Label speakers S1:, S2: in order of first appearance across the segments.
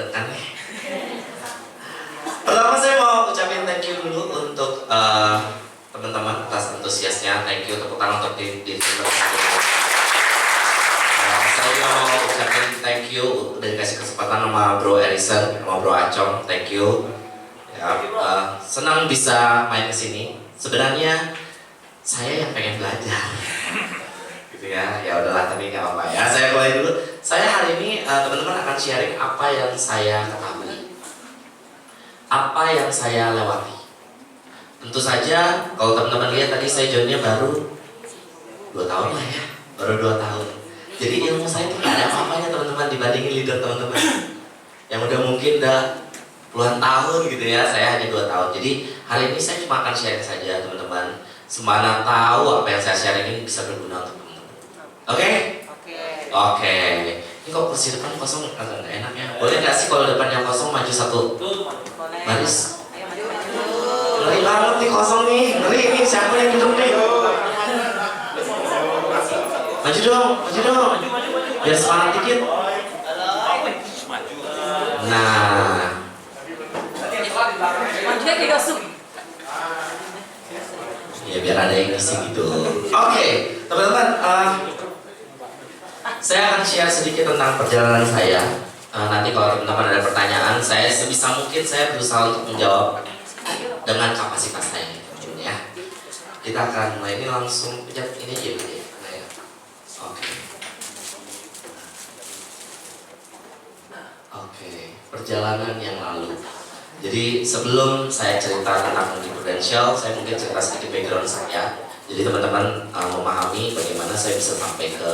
S1: deg-degan nih. Pertama saya mau ucapin thank you dulu untuk teman-teman atas antusiasnya. Thank you, tepuk tangan untuk di saya juga mau ucapin thank you udah dikasih kesempatan sama Bro Erison, sama Bro Acong. Thank you. Ya, senang bisa main kesini. Sebenarnya saya yang pengen belajar. Gitu ya, ya udahlah, tapi nggak apa-apa ya. Saya mulai dulu. Saya hari ini teman-teman akan sharing apa yang saya ketahui, apa yang saya lewati. Tentu saja kalau teman-teman lihat tadi saya joinnya baru 2 tahun lah ya, baru 2 tahun. Jadi ilmu saya tuh nggak ada apa-apanya teman-teman dibandingin leader teman-teman yang udah mungkin udah puluhan tahun gitu ya. Saya hanya 2 tahun. Jadi hari ini saya cuma akan sharing saja teman-teman. Semana tahu apa yang saya sharing ini bisa berguna untuk teman-teman. Oke? Oke. Ini kok kursi depan kosong agak nggak enak ya. Boleh nggak sih kalau depannya kosong maju satu baris? Ngeri banget nih kosong nih. Ngeri ini siapa yang hidup nih? Maju dong. Biar semangat dikit. Nah.
S2: Majunya kayak gosok.
S1: Ya biar ada yang ngisi gitu. Oke, teman-teman. Saya akan share sedikit tentang perjalanan saya. Nanti kalau teman-teman ada pertanyaan, saya sebisa mungkin saya berusaha untuk menjawab dengan kapasitas saya. Ya. Kita akan mulai ini langsung pencet ini aja ya. Oke, perjalanan yang lalu. Jadi sebelum saya cerita tentang Undi Prudential, saya mungkin cerita sedikit background saya. Jadi teman-teman memahami bagaimana saya bisa sampai ke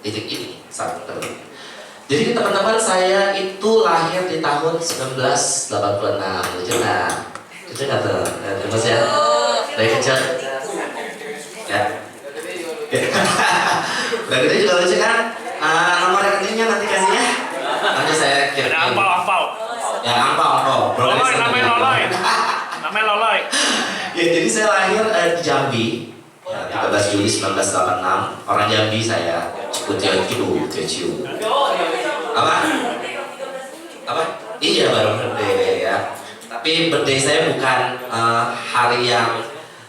S1: titik ini saat teman-teman. Jadi teman-teman, saya itu lahir di tahun 1986. Lucu nggak? Lucu nggak tuh? Terus ya? Dari kecil? Ya. Udah gede juga lucu kan? Nomor rekeningnya nanti kasih ya. Nanti saya kirim.
S3: Ada ampau.
S1: Ya ampau.
S3: Namanya Lolai.
S1: Ya, jadi saya lahir di Jambi, 13 Juli 1986. Orang Jambi saya. Ciu. Apa? Iya, baru birthday ya. Tapi birthday saya bukan hari yang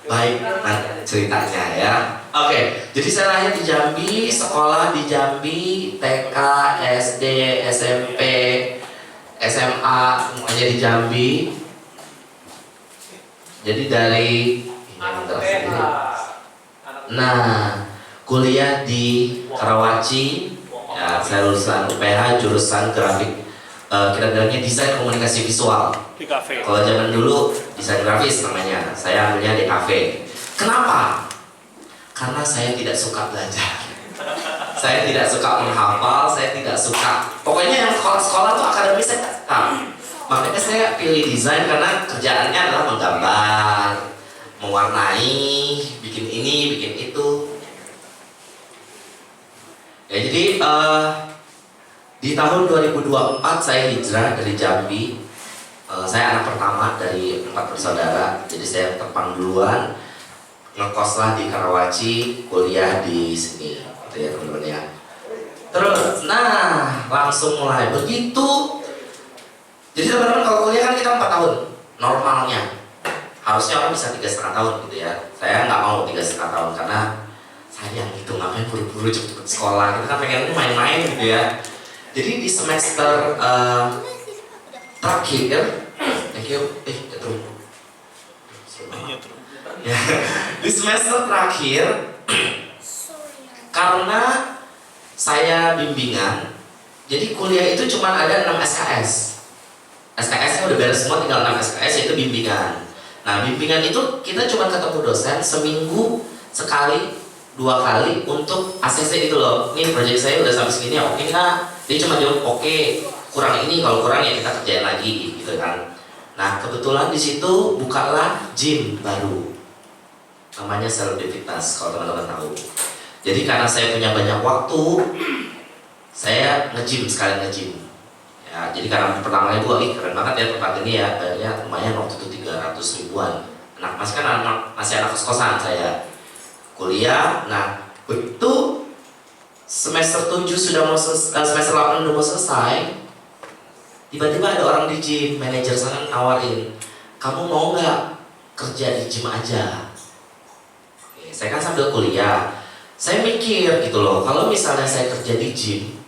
S1: baik ceritanya ya. Oke, jadi saya lahir di Jambi, sekolah di Jambi, TK, SD, SMP, SMA, semuanya di Jambi. Jadi dari kuliah di Karawaci, ya, saya lulusan UPH jurusan grafik, kita bilangnya desain komunikasi visual.
S3: Di kafe.
S1: Kalau zaman dulu desain grafis namanya, saya ambilnya di kafe. Kenapa? Karena saya tidak suka belajar. Saya tidak suka menghafal, saya tidak suka. Pokoknya yang sekolah tuh akademis saya tidak suka. Makanya saya pilih desain karena kerjaannya adalah menggambar, mewarnai, bikin ini, bikin itu. Ya, jadi di tahun 2024 saya hijrah dari Jambi. Saya anak pertama dari 4 bersaudara. Jadi saya terpang duluan, ngekoslah di Karawaci, kuliah di sini, gitu ya teman-teman ya. Terus, langsung mulai begitu. Jadi teman-teman kalau kuliah kan kita 4 tahun normalnya. Harusnya orang bisa 3,5 tahun gitu ya. Saya nggak mau 3,5 tahun karena sayang gitu, ngapain buru-buru cepet sekolah. Kita kan pengen main-main gitu ya. Jadi di semester terakhir, thank you, ya, di semester terakhir, karena saya bimbingan, jadi kuliah itu cuma ada 6 SKS. SKS-nya udah beres semua, tinggal 6 SKS, yaitu bimbingan. Nah, bimbingan itu kita cuma ketemu dosen seminggu sekali, 2 kali untuk ACC itu loh. Ini proyek saya udah sampai segini, oke nggak? Dia cuma jawab oke, kurang ini, kalau kurang ya kita kerjain lagi gitu kan. Nah, kebetulan di situ bukalah gym baru, namanya Selebritas, kalau teman-teman tahu. Jadi karena saya punya banyak waktu, saya sekalian nge-gym. Ya, jadi karena pertamanya gue, keren banget ya tempat ini ya, bayarnya lumayan waktu itu 300 ribuan. Masih anak kos-kosan saya. Kuliah, begitu semester 7 sudah mau semester 8 udah mau selesai, Tiba-tiba ada orang di gym, manajer sana nawarin, kamu mau nggak kerja di gym aja? Oke, saya kan sambil kuliah, saya mikir gitu loh, kalau misalnya saya kerja di gym,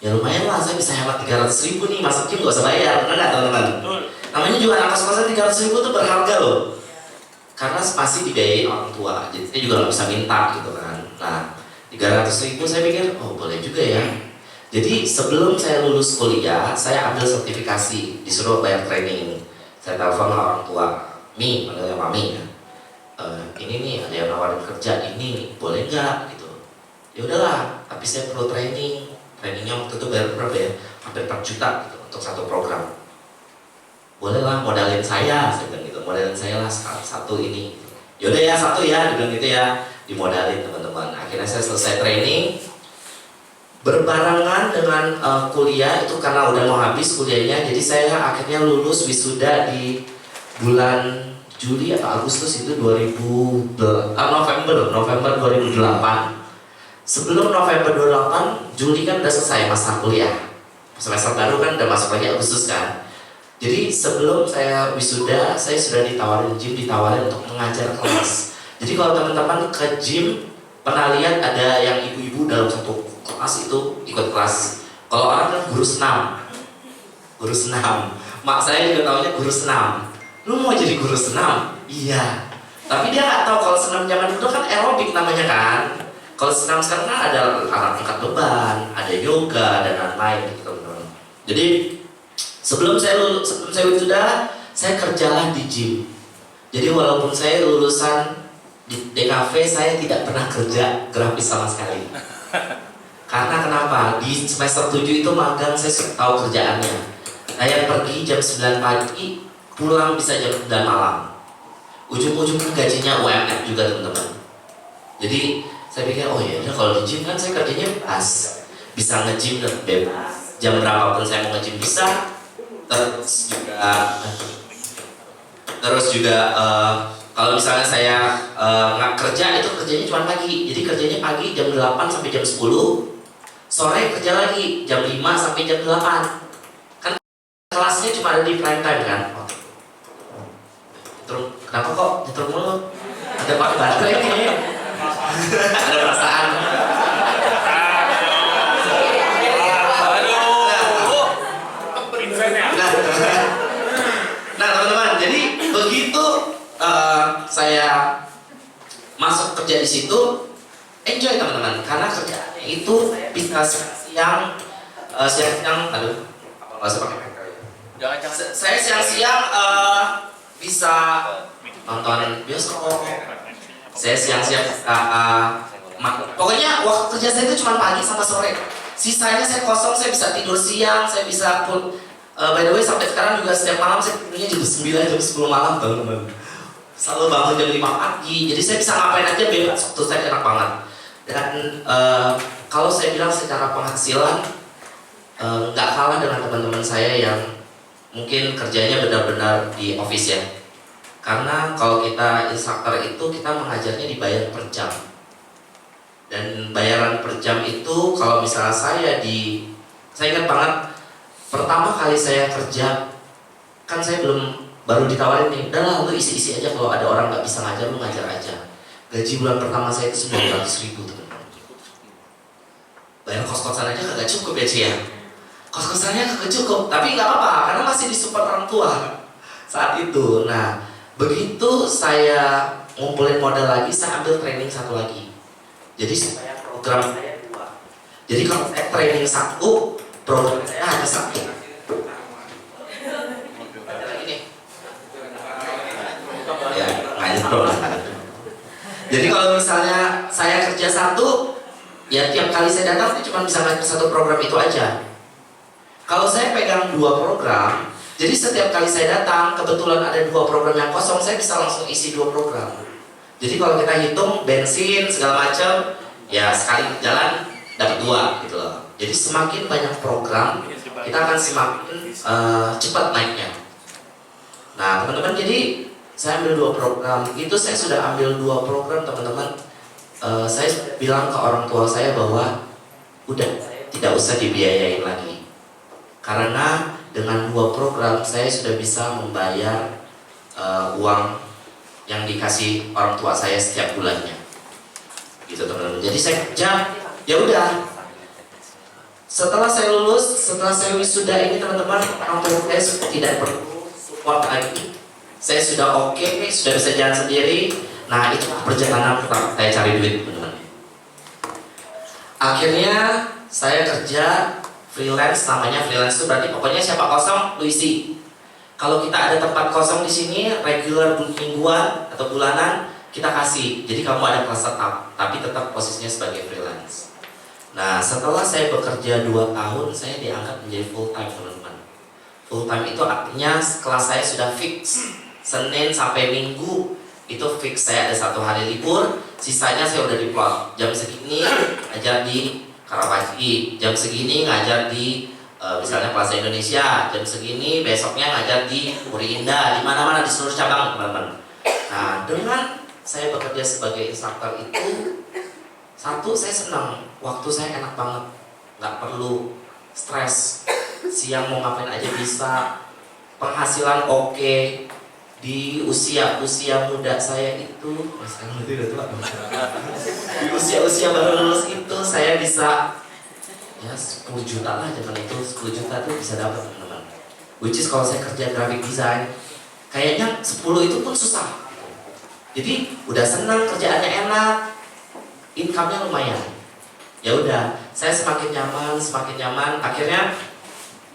S1: ya lumayan lah, saya bisa hemat 300.000 nih, masuk gym gak usah bayar, bener nggak teman-teman? Namanya juga anak kos-kosan 300.000 tuh berharga loh, karena masih dibiayain orang tua, jadi saya juga nggak bisa minta gitu kan. Nah, 300.000 saya pikir, oh boleh juga ya. Jadi sebelum saya lulus kuliah, saya ambil sertifikasi, disuruh bayar training. Saya telepon orang tua, Mi, panggilnya Mami ya. Ini nih ada yang nawarin kerja ini, boleh nggak gitu? Ya udahlah, tapi saya perlu training. Trainingnya waktu itu bayar berapa ya? Hampir 4 juta gitu untuk satu program. Bolehlah modalin saya bilang gitu, modalin saya lah satu ini. Yaudah ya satu ya, dibilang gitu ya, dimodalin teman-teman. Akhirnya saya selesai training. Berbarengan dengan kuliah itu karena udah mau habis kuliahnya, jadi saya akhirnya lulus wisuda di bulan Juli atau Agustus itu November 2008. Sebelum November 2008, Juli kan udah selesai masa kuliah, semester baru kan udah masuk lagi Agustus kan. Jadi sebelum saya wisuda, saya sudah ditawarin gym, ditawarin untuk mengajar kelas. Jadi kalau teman-teman ke gym, pernah lihat ada yang ibu-ibu dalam satu kelas itu ikut kelas. Kalau orang kan guru senam, mak saya juga tahunya guru senam. Lu mau jadi guru senam? Iya. Tapi dia nggak tahu kalau senam zaman dulu kan aerobik namanya kan. Kalau senam sekarang kan ada angkat beban, ada yoga dan lain-lain gitu teman-teman. Jadi sebelum saya wisuda, saya kerjalah di gym. Jadi walaupun saya lulusan di DKV, saya tidak pernah kerja grafis sama sekali. Karena kenapa? Di semester 7 itu magang, saya sudah tahu kerjaannya. Saya pergi jam 9 pagi, pulang bisa jam 9 malam. Ujung-ujungnya gajinya UMR juga teman-teman. Jadi saya pikir, oh ya udah kalau di gym kan saya kerjanya pas, bisa nge-gym bebas. Jam berapapun saya mau nge-gym bisa. Terus juga kalau misalnya saya nggak kerja, itu kerjanya cuma pagi. Jadi kerjanya pagi jam 8 sampai jam 10. Sore kerja lagi jam 5 sampai jam 8. Kan kelasnya cuma ada di prime time kan. Terus kenapa kok nyetir mulu? Ada pakai baterai nih. Ada perasaan. Nah teman-teman, jadi begitu saya masuk kerja di situ, enjoy teman-teman, karena kerjaannya itu bisa siang, aduh, nggak usah pakai mic. Saya siang-siang bisa nonton bioskop, saya siang-siang pokoknya waktu kerja saya itu cuma pagi sama sore, sisanya saya kosong, saya bisa tidur siang, saya bisa pun by the way sampai sekarang juga setiap malam saya tidurnya jam 9, jam 10 malam teman-teman. Selalu bangun jam 5 pagi, jadi saya bisa ngapain aja bebas, waktu saya enak banget. Dan kalau saya bilang secara penghasilan nggak kalah dengan teman-teman saya yang mungkin kerjanya benar-benar di office ya. Karena kalau kita instruktur itu kita mengajarnya dibayar per jam. Dan bayaran per jam itu kalau misalnya saya ingat banget pertama kali saya kerja, kan saya baru ditawarin nih, udah lah lu isi-isi aja, kalau ada orang nggak bisa ngajar lu ngajar aja. Gaji bulan pertama saya itu 900.000 teman-teman. Bayar kos-kosan aja kagak cukup ya Cia. Kos-kosannya kagak cukup, tapi nggak apa-apa karena masih disupport orang tua saat itu. Nah begitu saya ngumpulin modal lagi, saya ambil training satu lagi. Jadi supaya program saya 2. Jadi kalau saya training 1, program saya hanya 1. Ya, jadi kalau misalnya saya kerja 1, ya tiap kali saya datang saya cuma bisa ngajar 1 program itu aja. Kalau saya pegang 2 program, jadi setiap kali saya datang kebetulan ada 2 program yang kosong, saya bisa langsung isi 2 program. Jadi kalau kita hitung bensin segala macam, ya sekali jalan dapat 2 gitu loh. Jadi semakin banyak program, kita akan semakin cepat naiknya. Nah teman-teman, jadi saya ambil 2 program, itu saya sudah ambil 2 program teman-teman. Saya bilang ke orang tua saya bahwa udah tidak usah dibiayain lagi. Karena dengan 2 program saya sudah bisa membayar uang yang dikasih orang tua saya setiap bulannya. Gitu teman-teman. Jadi saya kerja, ya udah. Setelah saya lulus, setelah saya wisuda ini teman-teman, orang tua saya tidak perlu support lagi. Saya sudah oke, sudah bisa jalan sendiri. Nah itu perjalanan saya cari duit teman-teman. Akhirnya saya kerja freelance, namanya freelance itu berarti pokoknya siapa kosong lu isi. Kalau kita ada tempat kosong di sini, regular mingguan atau bulanan kita kasih. Jadi kamu ada kelas tetap, tapi tetap posisinya sebagai freelance. Nah setelah saya bekerja 2 tahun, saya diangkat menjadi full time teman-teman. Full time itu artinya kelas saya sudah fix, Senin sampai Minggu itu fix, saya ada 1 hari libur, sisanya saya udah diplot. Jam segini ngajar di Karawaci, jam segini ngajar di misalnya Plaza Indonesia, jam segini besoknya ngajar di Puri Indah, di mana-mana di seluruh cabang teman-teman. Nah dengan saya bekerja sebagai instruktur itu, satu saya senang, waktu saya enak banget, nggak perlu stres, siang mau ngapain aja bisa, penghasilan oke. Di usia muda saya itu, di usia baru lulus itu saya bisa ya 10 juta lah zaman itu, 10 juta tuh bisa dapat teman-teman. Which is kalau saya kerja graphic design, kayaknya 10 itu pun susah. Jadi udah senang, kerjaannya enak, income-nya lumayan. Ya udah, saya semakin nyaman. Akhirnya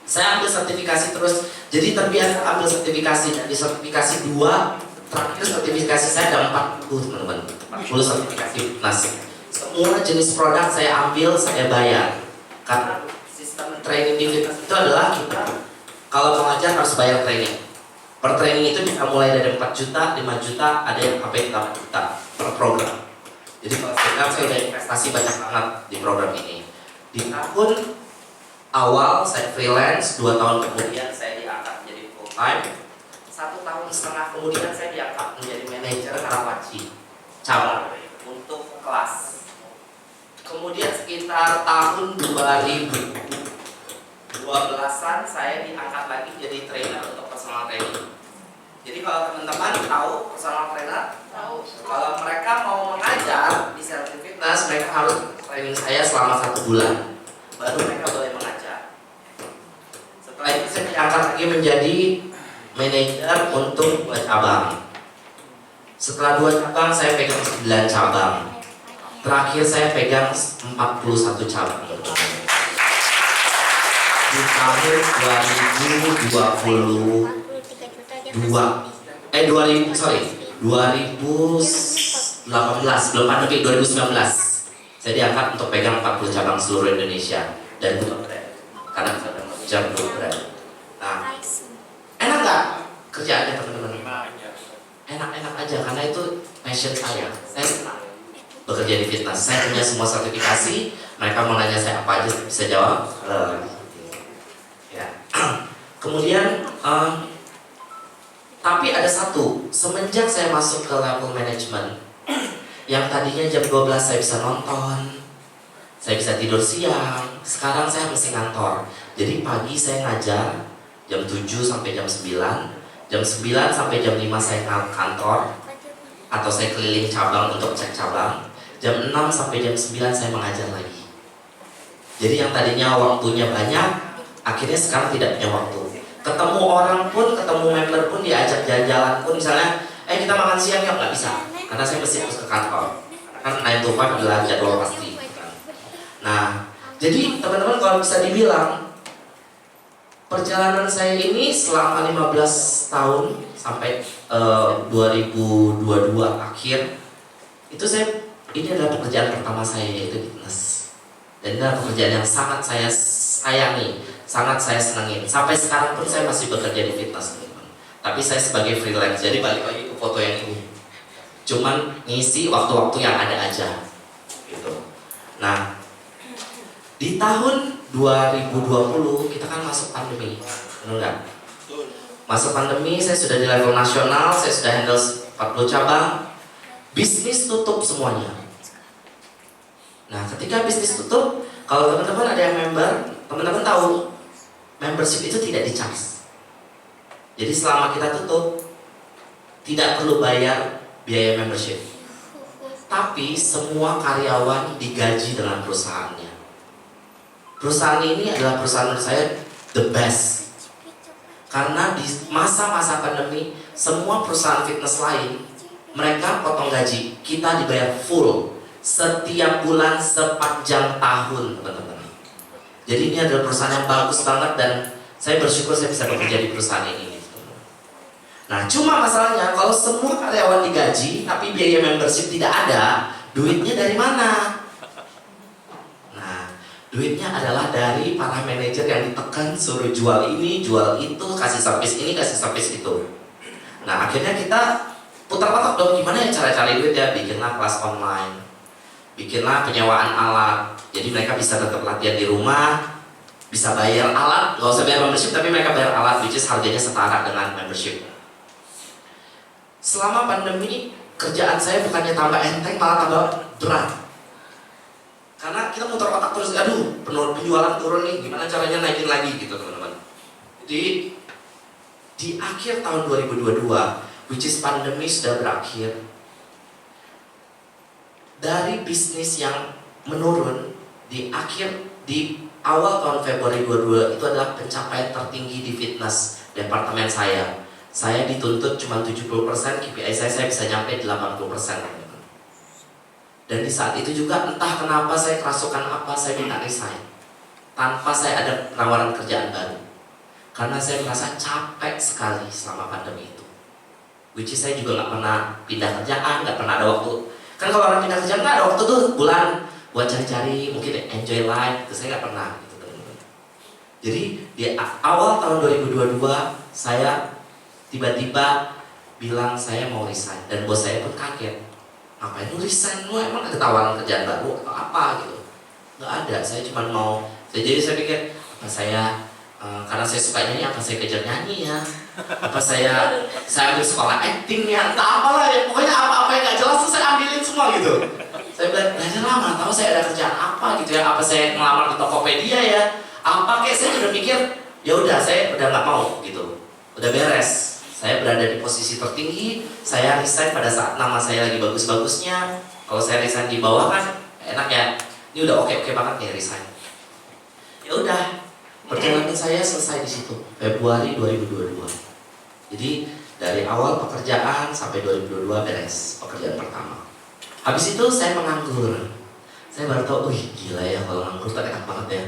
S1: saya ambil sertifikasi terus. Jadi terbiasa ambil sertifikasi. Di sertifikasi 2, terakhir sertifikasi saya ada 40 teman-teman. 40 sertifikasi nasi. Semua jenis produk saya ambil, saya bayar. Karena sistem training di fitness itu adalah kita kalau mengajar harus bayar training. Per training itu bisa mulai dari 4 juta, 5 juta, ada yang sampai 8 juta per program. Jadi kalau sekarang saya udah investasi banyak banget di program ini. Di tahun awal saya freelance, 2 tahun kemudian saya diangkat menjadi full time. 1,5 tahun kemudian saya diangkat menjadi manajer Karawaci cabang untuk kelas. Kemudian sekitar tahun 2012-an saya diangkat lagi jadi trainer untuk personal training. Jadi kalau teman-teman tahu personal trainer, tahu. Kalau mereka mau mengajar di Selfie Fitness, mereka harus training saya selama 1 bulan, baru mereka boleh mengajar. Setelah itu saya diangkat lagi menjadi manajer untuk 2 cabang. Setelah 2 cabang saya pegang 9 cabang. Terakhir saya pegang 41 cabang. Di tahun 2018, belum pandemi, 2019 saya diangkat untuk pegang 40 cabang seluruh Indonesia dan 2 brand, karena saya sudah mengejar 2 brand. Nah, enak gak kerjaannya teman-teman? Enak-enak aja, karena itu passion saya senang bekerja di fitness. Saya punya semua sertifikasi, mereka mau nanya saya apa aja saya bisa jawab. Ya. Kemudian tapi ada satu, semenjak saya masuk ke level manajemen, yang tadinya jam 12 saya bisa nonton, saya bisa tidur siang, sekarang saya mesti ngantor. Jadi pagi saya ngajar jam 7 sampai jam 9, jam 9 sampai jam 5 saya kantor, atau saya keliling cabang untuk cek cabang. Jam 6 sampai jam 9 saya mengajar lagi. Jadi yang tadinya waktunya banyak, akhirnya sekarang tidak punya waktu. Ketemu orang pun, ketemu member pun, diajak jalan-jalan pun, misalnya kita makan siang ya nggak bisa, karena saya mesti harus ke kantor. Kan 9 to 5 adalah jadwal pasti. Nah, jadi teman-teman kalau bisa dibilang, perjalanan saya ini selama 15 tahun sampai 2022 akhir, itu ini adalah pekerjaan pertama saya, yaitu fitness. Dan ini adalah pekerjaan yang sangat saya sayangi, sangat saya senangin. Sampai sekarang pun saya masih bekerja di fitness, teman-teman. Tapi saya sebagai freelance, jadi balik lagi ke foto yang ini. Cuman ngisi waktu-waktu yang ada aja, gitu. Nah, di tahun 2020 kita kan masuk pandemi, benar nggak? Masuk pandemi, saya sudah di level nasional, saya sudah handle 40 cabang, bisnis tutup semuanya. Nah, ketika bisnis tutup, kalau teman-teman ada yang member, teman-teman tahu membership itu tidak di-charge. Jadi selama kita tutup, tidak perlu bayar biaya membership. Tapi semua karyawan digaji dengan perusahaannya. Perusahaan ini adalah perusahaan menurut saya the best. Karena di masa-masa pandemi, semua perusahaan fitness lain mereka potong gaji, kita dibayar full setiap bulan sepanjang tahun, teman-teman. Jadi ini adalah perusahaan yang bagus banget dan saya bersyukur saya bisa bekerja di perusahaan ini. Nah, cuma masalahnya kalau semua karyawan digaji tapi biaya membership tidak ada, duitnya dari mana? Nah, duitnya adalah dari para manajer yang ditekan suruh jual ini, jual itu, kasih service ini, kasih service itu. Nah, akhirnya kita putar-putar dong, gimana ya cara cari duit ya? Bikinlah kelas online, bikinlah penyewaan alat, jadi mereka bisa tetap latihan di rumah, bisa bayar alat, nggak usah bayar membership tapi mereka bayar alat, which is harganya setara dengan membership. Selama pandemi, kerjaan saya bukannya tambah enteng, malah tambah berat. Karena kita muter otak terus, aduh, penjualan turun nih, gimana caranya naikin lagi gitu teman-teman. Jadi di akhir tahun 2022, which is pandemi sudah berakhir, dari bisnis yang menurun di awal tahun Februari 2022 itu adalah pencapaian tertinggi di fitness departemen saya. Saya dituntut cuma 70%, KPI saya bisa nyampe 80%. Dan di saat itu juga entah kenapa saya kerasukan apa, saya minta resign tanpa saya ada penawaran kerjaan baru. Karena saya merasa capek sekali selama pandemi itu. Which is saya juga nggak pernah pindah kerjaan, nggak pernah ada waktu. Kan kalau orang pindah kerjaan nggak ada waktu tuh bulan buat cari-cari, mungkin enjoy life. Itu saya nggak pernah gitu teman-teman. Jadi di awal tahun 2022 saya tiba-tiba bilang saya mau resign dan bos saya pun kaget. Ngapain lu resign? Lu emang ada tawaran kerjaan baru atau apa gitu? Nggak ada, saya cuma mau. Jadi saya pikir apa saya karena saya suka nyanyi, apa saya kejar nyanyi ya? Apa saya ambil sekolah acting ya? Entah apalah ya, pokoknya apa-apa yang nggak jelas tuh saya ambilin semua gitu. Saya bilang, belajar lama, tahu saya ada kerjaan apa gitu ya? Apa saya ngelamar di Tokopedia ya? Apa kayak saya udah mikir, ya udah saya udah nggak mau gitu, udah beres. Saya berada di posisi tertinggi, saya resign pada saat nama saya lagi bagus-bagusnya. Kalau saya resign di bawah kan enak ya, ini udah oke banget nih resign. Ya udah, perjalanan saya selesai di situ Februari 2022. Jadi dari awal pekerjaan sampai 2022 beres pekerjaan pertama. Habis itu saya menganggur. Saya baru tahu, wih gila ya kalau nganggur tak enak banget ya.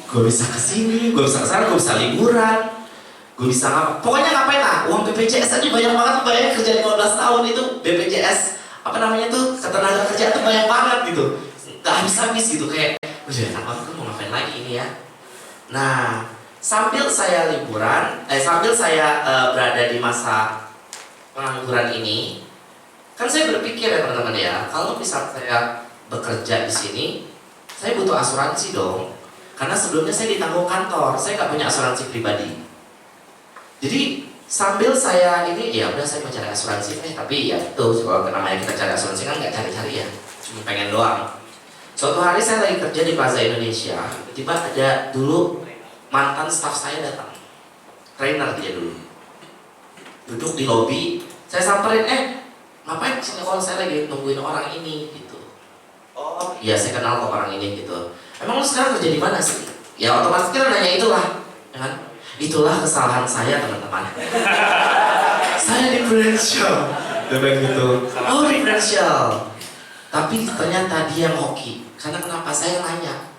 S1: Gue bisa kesini, gue bisa kesana, gue bisa liburan, gue bisa ngapa. Pokoknya ngapain lah, uang BPJS aja banyak banget. Bayangin kerja 15 tahun itu BPJS apa namanya tuh, ketenaga kerjaan tuh banyak banget gitu. Gak habis-habis gitu, kayak udah enak banget, mau ngapain lagi ini ya. Nah, sambil saya liburan, sambil saya berada di masa pengangguran ini, kan saya berpikir ya teman-teman ya, kalau misal saya bekerja di sini, saya butuh asuransi dong. Karena sebelumnya saya ditanggung kantor, saya nggak punya asuransi pribadi. Jadi sambil saya ini, ya udah saya mau cari asuransi, tapi ya itu kalau namanya kita cari asuransi kan nggak cari-cari ya, cuma pengen doang. Suatu hari saya lagi kerja di Plaza Indonesia, tiba-tiba ada dulu mantan staf saya datang, trainer dia dulu, duduk di lobi. Saya samperin, ngapain sini kalau saya lagi nungguin orang ini gitu. Oh iya saya kenal kok orang ini gitu. Emang lu sekarang kerja di mana sih? Ya otomatis kita nanya itulah, ya kan? Itulah kesalahan saya teman-teman. Saya di Prudential, dia bilang gitu. Oh di Prudential. Tapi ternyata dia yang hoki. Karena kenapa? Saya nanya,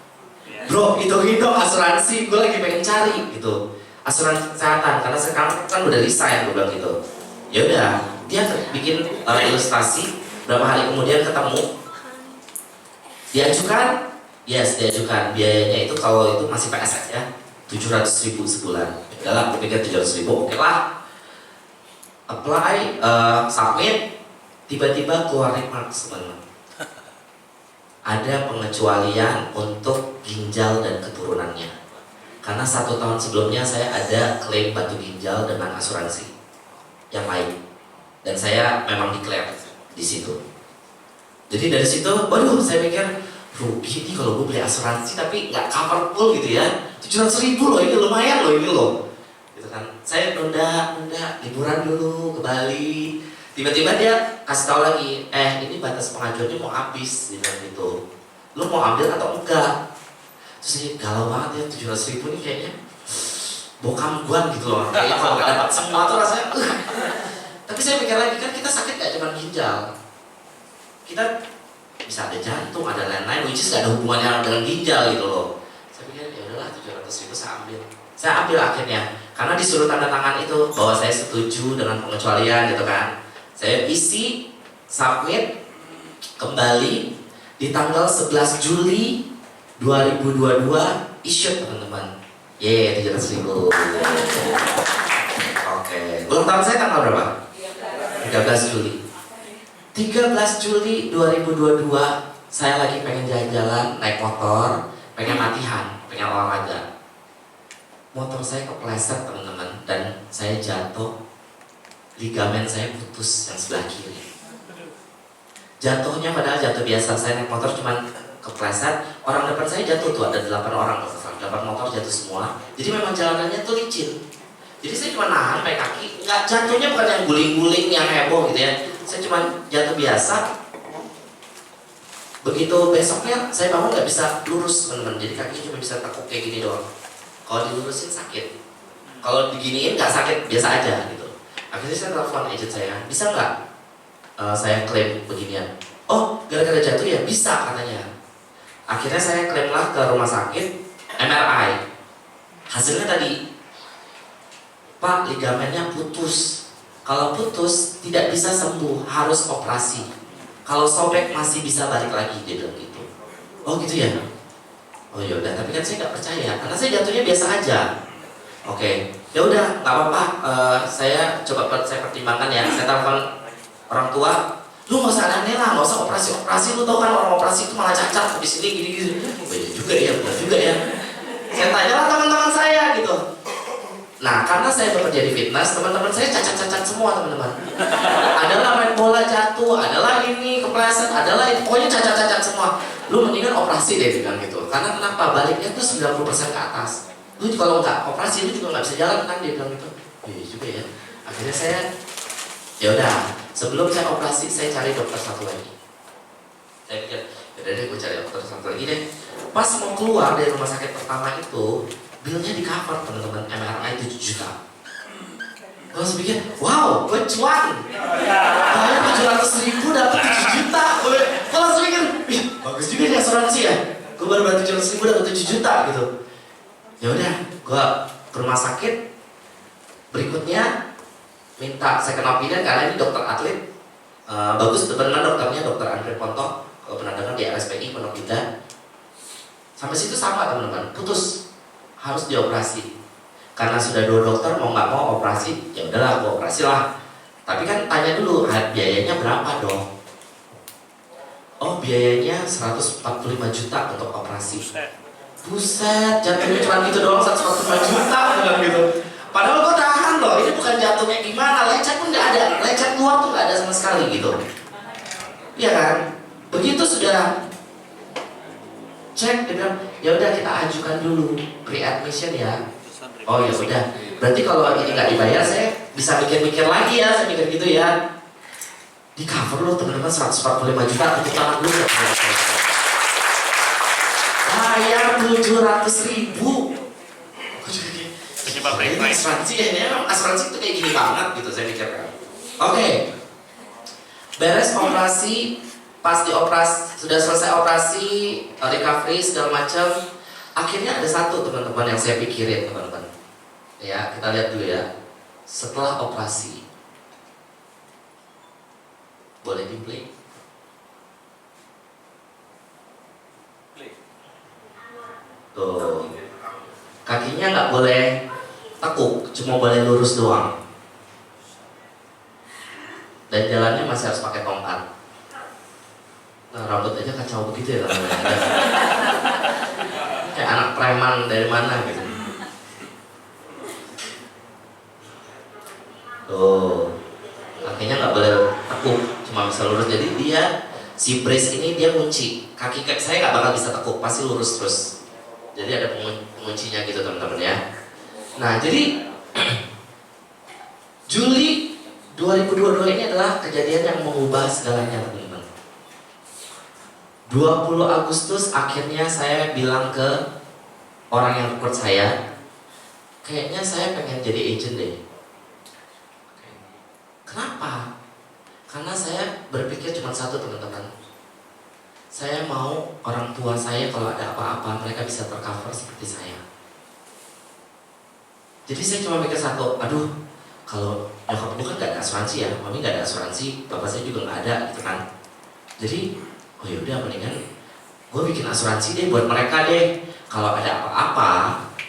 S1: bro, itu asuransi, gue lagi pengen cari gitu, asuransi kesehatan. Karena sekarang kan udah resign, gue bilang gitu. Ya udah, dia bikin ilustrasi. Berapa hari kemudian ketemu, diajukan, yes diajukan. Biayanya itu kalau itu masih PSS ya, 700.000 sebulan. Dalam berpikir 700.000, oke lah. Apply, submit, tiba-tiba keluar remarks teman-teman. Ada pengecualian untuk ginjal dan keturunannya. Karena 1 tahun sebelumnya saya ada klaim batu ginjal dengan asuransi yang lain, dan saya memang declare di situ. Jadi dari situ, waduh, saya mikir rugi nih kalau gue beli asuransi tapi nggak cover full gitu ya. 700.000 loh, ini lumayan loh ini loh. Gitu kan. Saya nunda liburan dulu ke Bali. Tiba-tiba dia kasih tahu lagi, ini batas pengajuannya mau habis, dia bilang gitu. Lu mau ambil atau enggak? Terus dia galau banget ya, 700.000 ini kayaknya bokamguan gitu loh. Kayaknya kalau nggak dapat semua tuh rasanya. Tapi saya pikir lagi kan kita sakit gak cuma ginjal, kita bisa ada jantung, ada lain-lain, which is gak ada hubungannya dengan ginjal gitu loh. Saya pikir ya udahlah 700.000 saya ambil akhirnya, karena disuruh tanda tangan itu bahwa saya setuju dengan pengecualian gitu kan. Saya isi, submit, kembali di tanggal 11 Juli 2022 issue teman-teman. 700.000. Oke, ulang tahun saya tanggal berapa? 13 Juli. 13 Juli 2022 saya lagi pengen jalan-jalan, naik motor, pengen latihan, pengen olahraga. Motor saya kepleset teman-teman dan saya jatuh, ligamen saya putus yang sebelah kiri. Jatuhnya padahal jatuh biasa, saya naik motor cuman kepleset, orang depan saya jatuh tuh, ada 8 orang, 8 motor jatuh semua. Jadi memang jalanannya tuh licin. Jadi saya cuma nahan pakai kaki, nggak jatuhnya bukan yang guling-guling, yang heboh gitu ya. Saya cuma jatuh biasa. Begitu besoknya saya bangun nggak bisa lurus teman-teman, jadi kaki cuma bisa tekuk kayak gini doang. Kalau dilurusin sakit, kalau diginiin nggak sakit, biasa aja gitu. Akhirnya saya telepon agent saya, bisa nggak saya klaim beginian? Oh, gara-gara jatuh ya bisa katanya. Akhirnya saya klaimlah ke rumah sakit, MRI. Hasilnya tadi, Pak, ligamennya putus. Kalau putus tidak bisa sembuh, harus operasi. Kalau sobek masih bisa balik lagi, dia bilang gitu. Oh gitu ya? Oh ya udah, tapi kan saya nggak percaya karena saya jatuhnya biasa aja. Oke, ya udah, nggak apa-apa. Saya coba saya pertimbangkan ya. Saya telepon orang tua. Lu nggak usah aneh lah, nggak usah operasi. Lu tau kan orang operasi itu malah cacat di sini gini-gini. Bener juga ya, bener juga ya. Saya tanyalah teman-teman saya gitu. Nah, karena saya bekerja di fitness, teman-teman saya cacat-cacat semua teman-teman. Adalah main bola jatuh, adalah ini kepleset, adalah ini, pokoknya cacat-cacat semua. Lu mendingan operasi deh bilang gitu. Karena kenapa? Baliknya tuh 90% ke atas. Lu kalau nggak operasi, lu juga nggak bisa jalan kan, dia bilang gitu. Iya juga ya. Akhirnya saya, ya udah. Sebelum saya operasi, saya cari dokter satu lagi. Saya pikir, yaudah deh, gue cari dokter satu lagi deh. Pas mau keluar dari rumah sakit pertama itu, bilnya di cover teman-teman, MRI 7 juta. Gue langsung pikir, wow, gue cuan. Kayaknya 700.000 dapat 7 juta. Gue langsung pikir, bagus juga nih asuransi ya. Gue baru bayar 700.000 dapat 7 juta gitu. Ya udah, gue ke rumah sakit. Berikutnya minta second opinion karena ini dokter atlet. Bagus benar dokternya, dokter Andre Ponto. Kalau pernah dengar di RSPI Pondok Indah. Sampai situ sama teman-teman, putus. Harus dioperasi. Karena sudah 2 dokter mau nggak mau operasi, ya udahlah gua operasi lah. Tapi kan tanya dulu, biayanya berapa dong? Oh, biayanya 145 juta untuk operasi. Buset, jatuhnya cuma gitu doang 145 juta bilang gitu. Padahal gua tahan loh, ini bukan jatuhnya gimana, lecet pun nggak ada, lecet luar tuh nggak ada sama sekali gitu. Iya kan? Begitu sudah cek, dia bilang, ya udah kita ajukan dulu pre-admission ya. Oh ya udah, berarti kalau ini nggak dibayar saya bisa mikir-mikir lagi ya, saya mikir gitu ya. Di cover loh teman-teman 145 juta untuk tangan dulu. Bayar 700.000. Ini asuransi ya, memang asuransi itu kayak gini banget gitu saya mikir kan. Oke, beres operasi. Pas dioperasi, sudah selesai operasi, recovery segala macam, akhirnya ada satu teman-teman yang saya pikirin teman-teman. Ya, kita lihat dulu ya. Setelah operasi, boleh di-play? Tuh, kakinya nggak boleh tekuk, cuma boleh lurus doang. Dan jalannya masih harus pakai tongkat. Nah, rambut aja kacau begitu ya namanya. Kayak anak preman dari mana gitu. Tuh, kakinya nggak boleh tekuk, cuma bisa lurus. Jadi dia si brace ini dia kunci. Kaki saya nggak bakal bisa tekuk, pasti lurus terus. Jadi ada kuncinya gitu teman-teman ya. Nah jadi Juli 2022 ini adalah kejadian yang mengubah segalanya teman-teman. 20 Agustus akhirnya saya bilang ke orang yang rekrut saya, kayaknya saya pengen jadi agent deh. Kenapa? Karena saya berpikir cuma satu teman-teman. Saya mau orang tua saya kalau ada apa-apa mereka bisa tercover seperti saya. Jadi saya cuma mikir satu, aduh kalau nyokap gue kan gak ada asuransi ya, mami gak ada asuransi, bapak saya juga gak ada gitu kan. Jadi, oh yaudah mendingan gue bikin asuransi deh buat mereka deh. Kalau ada apa-apa,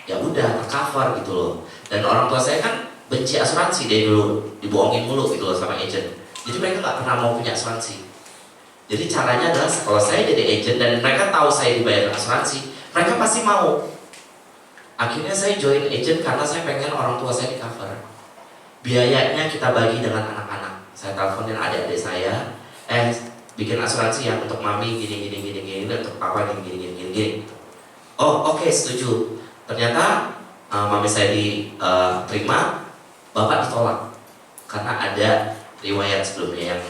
S1: ya udah tercover gitu loh. Dan orang tua saya kan benci asuransi deh dulu, dibohongin mulu gitu loh sama agent. Jadi mereka gak pernah mau punya asuransi. Jadi caranya adalah kalau saya jadi agent dan mereka tahu saya dibayar asuransi, mereka pasti mau. Akhirnya saya join agent karena saya pengen orang tua saya di cover. Biayanya kita bagi dengan anak-anak. Saya teleponin adik-adik saya, bikin asuransi ya untuk mami gini, untuk papa gini. Oh oke, setuju. Ternyata mami saya diterima, bapak ditolak karena ada riwayat sebelumnya yang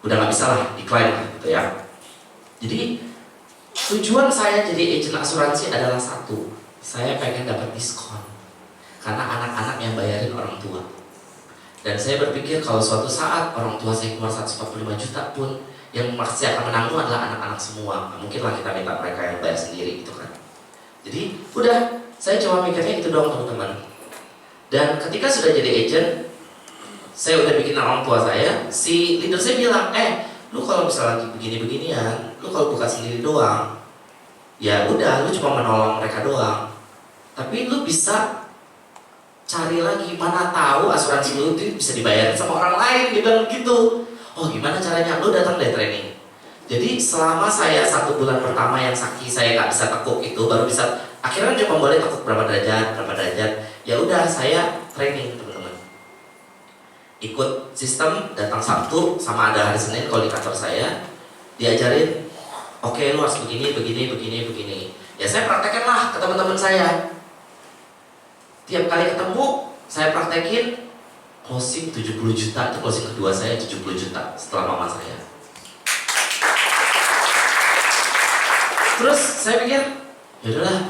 S1: udah nggak bisa lah, decline lah gitu ya. Jadi tujuan saya jadi agent asuransi adalah satu, saya pengen dapat diskon karena anak-anak yang bayarin orang tua. Dan saya berpikir kalau suatu saat orang tua saya keluar 145 juta pun yang masih akan menanggung adalah anak-anak semua. Nah, mungkin lah kita minta mereka yang bayar sendiri gitu kan. Jadi udah, saya cuma mikirnya itu doang teman-teman. Dan ketika sudah jadi agent, saya udah bikin orang tua saya, si leader saya bilang, lu kalau misalnya lagi begini-beginian, lu kalau buka sendiri doang, ya udah, lu cuma menolong mereka doang. Tapi lu bisa cari lagi, mana tahu asuransi lu itu bisa dibayarin sama orang lain, dia bilang gitu. Oh gimana caranya? Lu datang deh training. Jadi selama saya 1 bulan pertama yang kaki saya nggak bisa tekuk itu, baru bisa, akhirnya cuma boleh tekuk berapa derajat. Ya udah saya training teman-teman. Ikut sistem, datang Sabtu sama ada hari Senin kalau di kantor saya, diajarin, oke, lu harus begini. Ya saya praktekkan lah ke teman-teman saya. Tiap kali ketemu, saya praktekin closing 70 juta, itu closing kedua saya 70 juta setelah mama saya. Terus saya pikir, yaudahlah,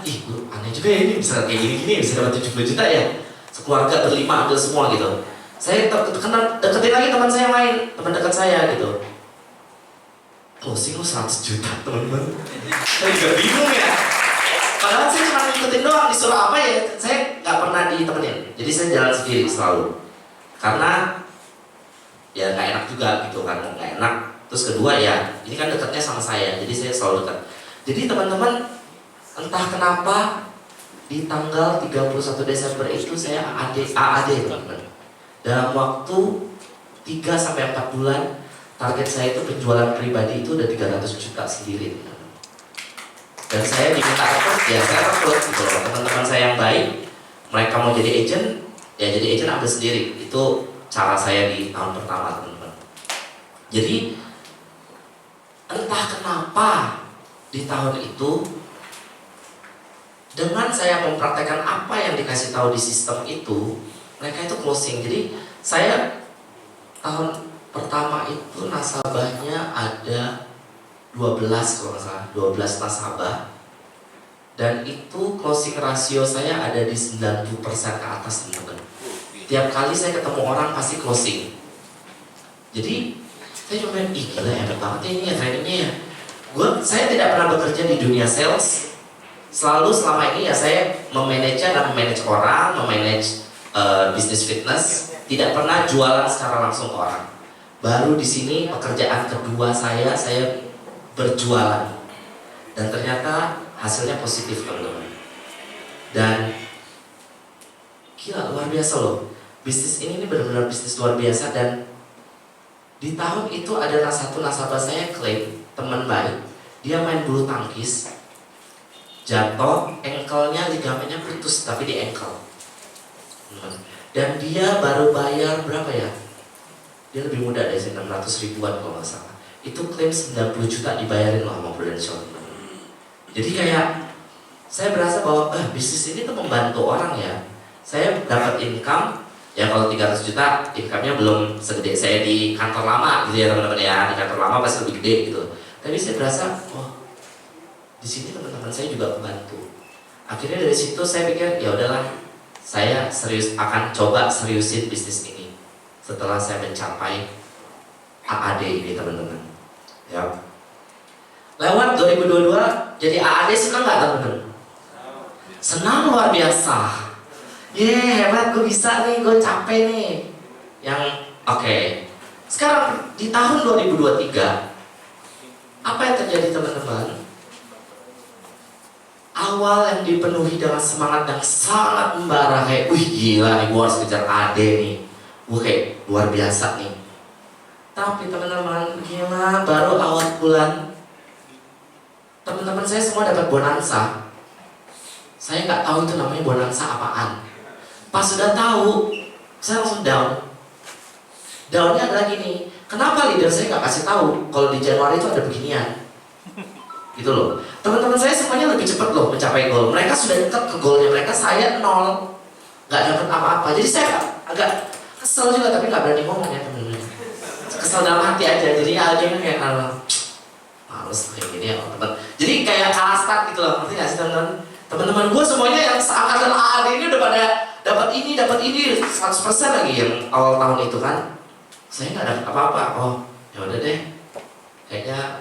S1: aneh juga ya ini bisa kayak gini bisa dapat 70 juta ya. Sekeluarga berlima ambil semua gitu. Saya deketin lagi teman saya yang lain, teman dekat saya gitu. Closing lu 100 juta teman-teman. Saya juga bingung ya. Padahal saya cuma ngikutin doang, disuruh apa ya, saya nggak pernah ditemenin. Jadi saya jalan sendiri selalu. Karena ya nggak enak juga gitu kan, nggak enak. Terus kedua ya, ini kan dekatnya sama saya, jadi saya selalu dekat. Jadi teman-teman, entah kenapa di tanggal 31 Desember itu saya AAD teman-teman. Dalam waktu 3-4 bulan, target saya itu penjualan pribadi itu udah 300 juta sendiri. Dan saya diminta rekrut, ya saya rekrut gitu loh. Teman-teman saya yang baik, mereka mau jadi agent, ya jadi agent ambil sendiri. Itu cara saya di tahun pertama teman-teman. Jadi entah kenapa di tahun itu, dengan saya mempraktekkan apa yang dikasih tahu di sistem itu, mereka itu closing. Jadi saya tahun pertama itu nasabahnya ada 12 kalau nggak salah, 12 nasabah. Dan itu closing rasio saya ada di 90% ke atas teman-teman. Tiap kali saya ketemu orang pasti closing. Jadi saya cuma bilang, gila hebat banget ya ini ya trainingnya ya. Saya tidak pernah bekerja di dunia sales. Selalu selama ini ya saya memanage orang, memanage bisnis fitness. Tidak pernah jualan secara langsung ke orang. Baru di sini pekerjaan kedua saya berjualan, dan ternyata hasilnya positif teman-teman. Dan gila, luar biasa loh, bisnis ini benar-benar bisnis luar biasa. Dan di tahun itu ada satu nasabah saya klaim, teman baik, dia main bulu tangkis, jatuh, ankle-nya ligamennya putus tapi di ankle. Dan dia baru bayar berapa ya? Dia lebih muda dari 600 ribuan kalau nggak salah. Itu klaim 90 juta dibayarin loh sama Prudential. Jadi kayak saya berasa bahwa bisnis ini tuh membantu orang ya. Saya dapat income, ya kalau 300 juta income-nya belum segede saya di kantor lama gitu ya teman-teman ya. Di kantor lama pasti lebih gede gitu. Tapi saya berasa, di sini teman-teman saya juga membantu. Akhirnya dari situ saya pikir ya udahlah, saya serius akan coba seriusin bisnis ini. Setelah saya mencapai AAD ini teman-teman. Ya. Lewat 2022 jadi AAD senang nggak teman-teman? Senang luar biasa. Hebat, gue bisa nih, gue capek nih. Oke. Sekarang di tahun 2023, apa yang terjadi teman-teman? Awal yang dipenuhi dengan semangat yang sangat membara, kayak, wih gila nih, gue harus kejar AD nih. Gue kayak luar biasa nih. Tapi teman-teman, gila, baru awal bulan, teman-teman saya semua dapat bonansa. Saya nggak tahu itu namanya bonansa apaan. Pas sudah tahu, saya langsung down. Downnya adalah gini, kenapa leader saya nggak kasih tahu kalau di Januari itu ada beginian? Gitu loh. Teman-teman saya semuanya lebih cepat loh mencapai goal. Mereka sudah dekat ke goalnya, mereka saya nol, nggak dapat apa-apa. Jadi saya agak kesel juga, tapi nggak berani ngomong ya teman-teman. Kesel dalam hati aja. Jadi aja kayak males kayak gini ya teman. Jadi kayak kalah start gitu loh, ngerti nggak sih teman-teman? Teman-teman gue semuanya yang seangkatan AAD ini udah pada dapat ini 100% lagi yang awal tahun itu kan. Saya nggak dapat apa-apa. Ya udah deh, kayaknya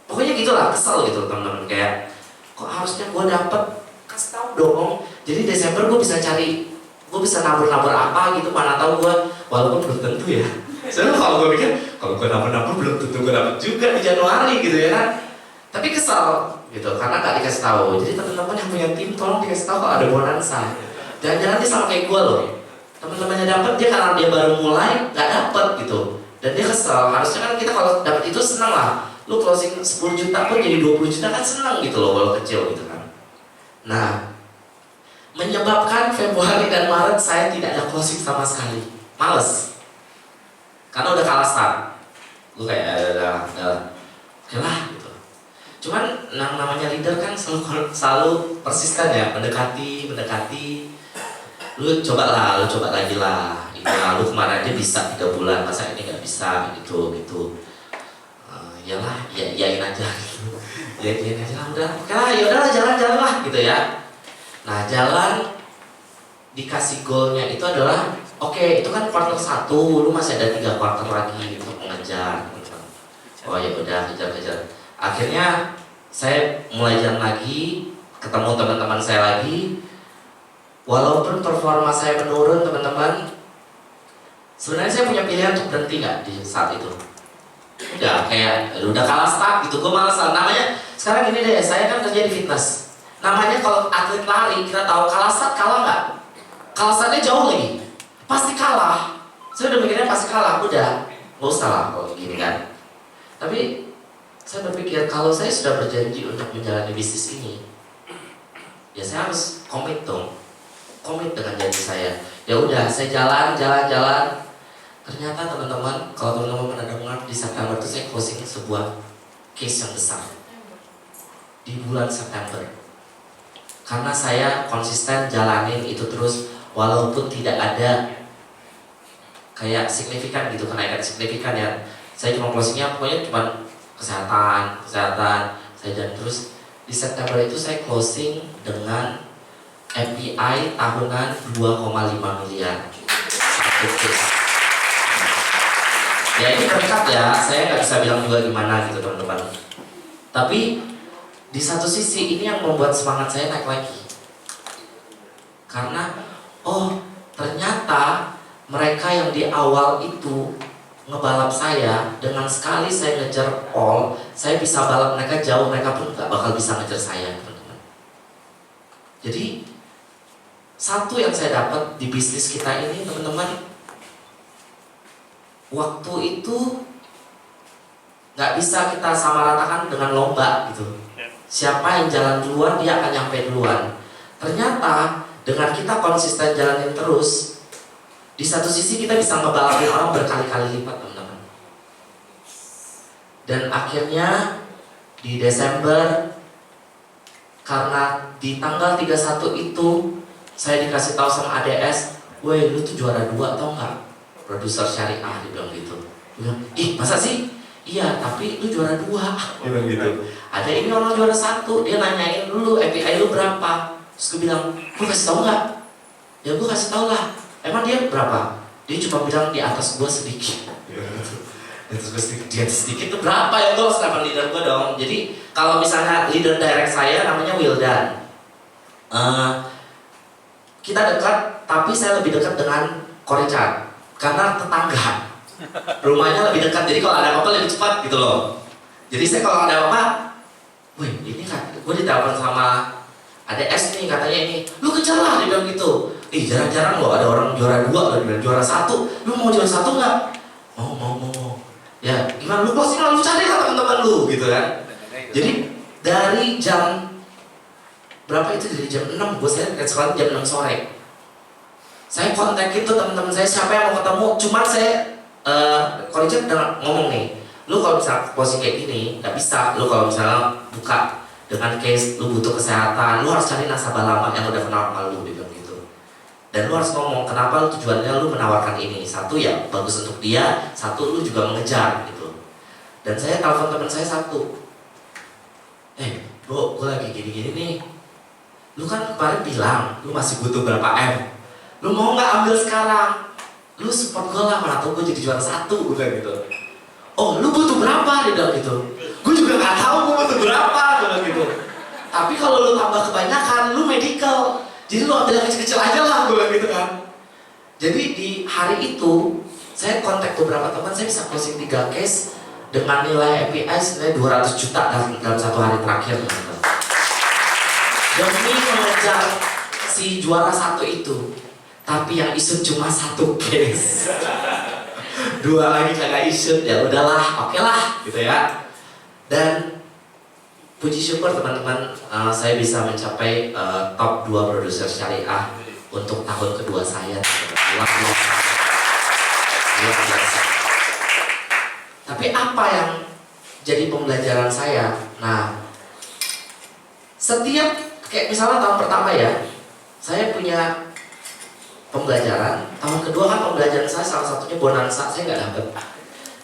S1: pokoknya gitulah, kesel gitu teman-teman, kayak kok harusnya gue dapet, kasih tahu dong. Jadi Desember gue bisa cari, gue bisa nabur-nabur apa gitu, mana tahu gue, walaupun belum tentu ya. Soalnya kalau gue pikir, kalau gue nabur-nabur belum tentu gue dapet juga di Januari gitu ya kan. Tapi kesel gitu, karena nggak dikasih tahu. Jadi teman-teman yang punya tim, tolong dikasih tahu kalau ada bonansa. Jangan-jangan dia sama kayak gue loh. Teman-temannya dapet, dia karena dia baru mulai nggak dapet gitu, dan dia kesel. Harusnya kan kita kalau dapet itu senang lah. Lu closing 10 juta pun jadi 20 juta kan senang gitu loh, walau kecil gitu kan. Nah, menyebabkan Februari dan Maret saya tidak ada closing sama sekali. Males. Karena udah kalah start. Lu kayak oke lah gitu. Cuman namanya leader kan selalu persisten ya, mendekati. Lu coba lagi lah. Lu kemarin aja bisa 3 bulan, masa ini nggak bisa gitu. Iyalah, iyain aja gitu. Iyain aja lah, udah. Yaudahlah, jalan lah gitu ya. Nah, jalan dikasih goalnya itu adalah oke, itu kan quarter 1, lu masih ada 3 quarter lagi untuk mengejar. Ya udah, kejar. Akhirnya saya mulai jalan lagi, ketemu teman-teman saya lagi. Walaupun performa saya menurun teman-teman, sebenarnya saya punya pilihan untuk berhenti nggak di saat itu. Udah kalah start gitu, gue malas. Namanya sekarang gini deh, saya kan kerja di fitness. Namanya kalau atlet lari, kita tahu kalah start kalah nggak? Kalah startnya jauh lagi, pasti kalah. Saya udah mikirnya pasti kalah, udah nggak usah lah kalau gini kan. Tapi saya berpikir kalau saya sudah berjanji untuk menjalani bisnis ini, ya saya harus komit dengan janji saya. Ya udah, saya jalan. Ternyata teman-teman, kalau teman-teman ada dengar di September itu saya closing sebuah case yang besar di bulan September. Karena saya konsisten jalanin itu terus, walaupun tidak ada kayak signifikan gitu, kenaikan signifikan ya. Saya cuma closingnya pokoknya cuma kesehatan. Saya jalan terus. Di September itu saya closing dengan MPI tahunan 2,5 miliar. Satu case. Ya ini berkat ya, saya nggak bisa bilang juga gimana gitu teman-teman. Tapi di satu sisi ini yang membuat semangat saya naik lagi. Karena ternyata mereka yang di awal itu ngebalap saya, dengan sekali saya ngejar all, saya bisa balap mereka jauh, mereka pun nggak bakal bisa ngejar saya teman-teman. Jadi satu yang saya dapat di bisnis kita ini teman-teman, waktu itu nggak bisa kita samaratakan dengan lomba gitu. Siapa yang jalan duluan dia akan nyampe duluan. Ternyata dengan kita konsisten jalanin terus, di satu sisi kita bisa ngebalapin orang berkali-kali lipat teman-teman. Dan akhirnya di Desember karena di tanggal 31 itu saya dikasih tahu sama ADS, woi lu tuh juara 2 tau nggak? Produser syariah, dia bilang gitu. Dia bilang, ih masa sih? Iya, tapi lu juara 2. Dia bilang gitu. Ada ini orang juara 1, dia nanyain dulu API lu berapa. Terus gue bilang, gue kasih tau nggak? Ya gue kasih tau lah. Emang dia berapa? Dia cuma bilang di atas gue sedikit. Di atas gue sedikit, di atas sedikit itu berapa ya? Gue harus dapat leader gue dong. Jadi kalau misalnya leader direct saya namanya Wildan. Kita dekat, tapi saya lebih dekat dengan Korican karena tetangga. Rumahnya lebih dekat, jadi kalau ada apa-apa lebih cepat gitu loh. Jadi saya kalau ada apa-apa, wih ini kan, gue ditelepon sama ADS nih katanya ini, lu kejar lah, dia bilang gitu. Ih jarang-jarang loh ada orang juara 2, loh, juara 1, lu mau juara 1 nggak? Mau. Ya gimana lu posting lah, lu cari lah teman-teman lu gitu kan. Jadi dari jam berapa itu, dari jam 6, gue saya ke sekolah jam 6 sore. Saya kontak itu teman-teman saya, siapa yang mau ketemu, cuman saya kalau udah ngomong nih, lu kalau bisa posting kayak gini, nggak bisa. Lu kalau misalnya buka dengan case, lu butuh kesehatan, lu harus cari nasabah lama yang udah kenal sama lu, gitu. Dan lu harus ngomong kenapa lu tujuannya lu menawarkan ini. Satu ya bagus untuk dia, satu lu juga mengejar gitu. Dan saya telepon teman saya satu, bro, gue lagi gini-gini nih. Lu kan kemarin bilang lu masih butuh berapa M, lu mau nggak ambil sekarang? Lu support gue lah, mana tau gue jadi juara 1, gue bilang gitu. Oh lu butuh berapa? Dia bilang gitu. Gue juga nggak tahu gue butuh berapa, gue bilang gitu. Tapi kalau lu tambah kebanyakan, lu medical, jadi lu ambil yang kecil-kecil aja lah, gue bilang gitu kan. Jadi di hari itu saya kontak beberapa teman, saya bisa closing 3 case dengan nilai API senilai 200 juta dalam 1 hari terakhir gitu. Demi mengejar si juara 1 itu. Tapi yang isut cuma 1 case. 2 lagi kagak isut, ya udahlah, oke lah gitu ya. Dan puji syukur teman-teman, saya bisa mencapai top 2 produser syariah untuk tahun kedua saya. Luar biasa. Tapi apa yang jadi pembelajaran saya? Nah, setiap kayak misalnya tahun pertama ya, saya punya pembelajaran. Tahun kedua kan pembelajaran saya salah satunya bonanza, saya nggak dapet.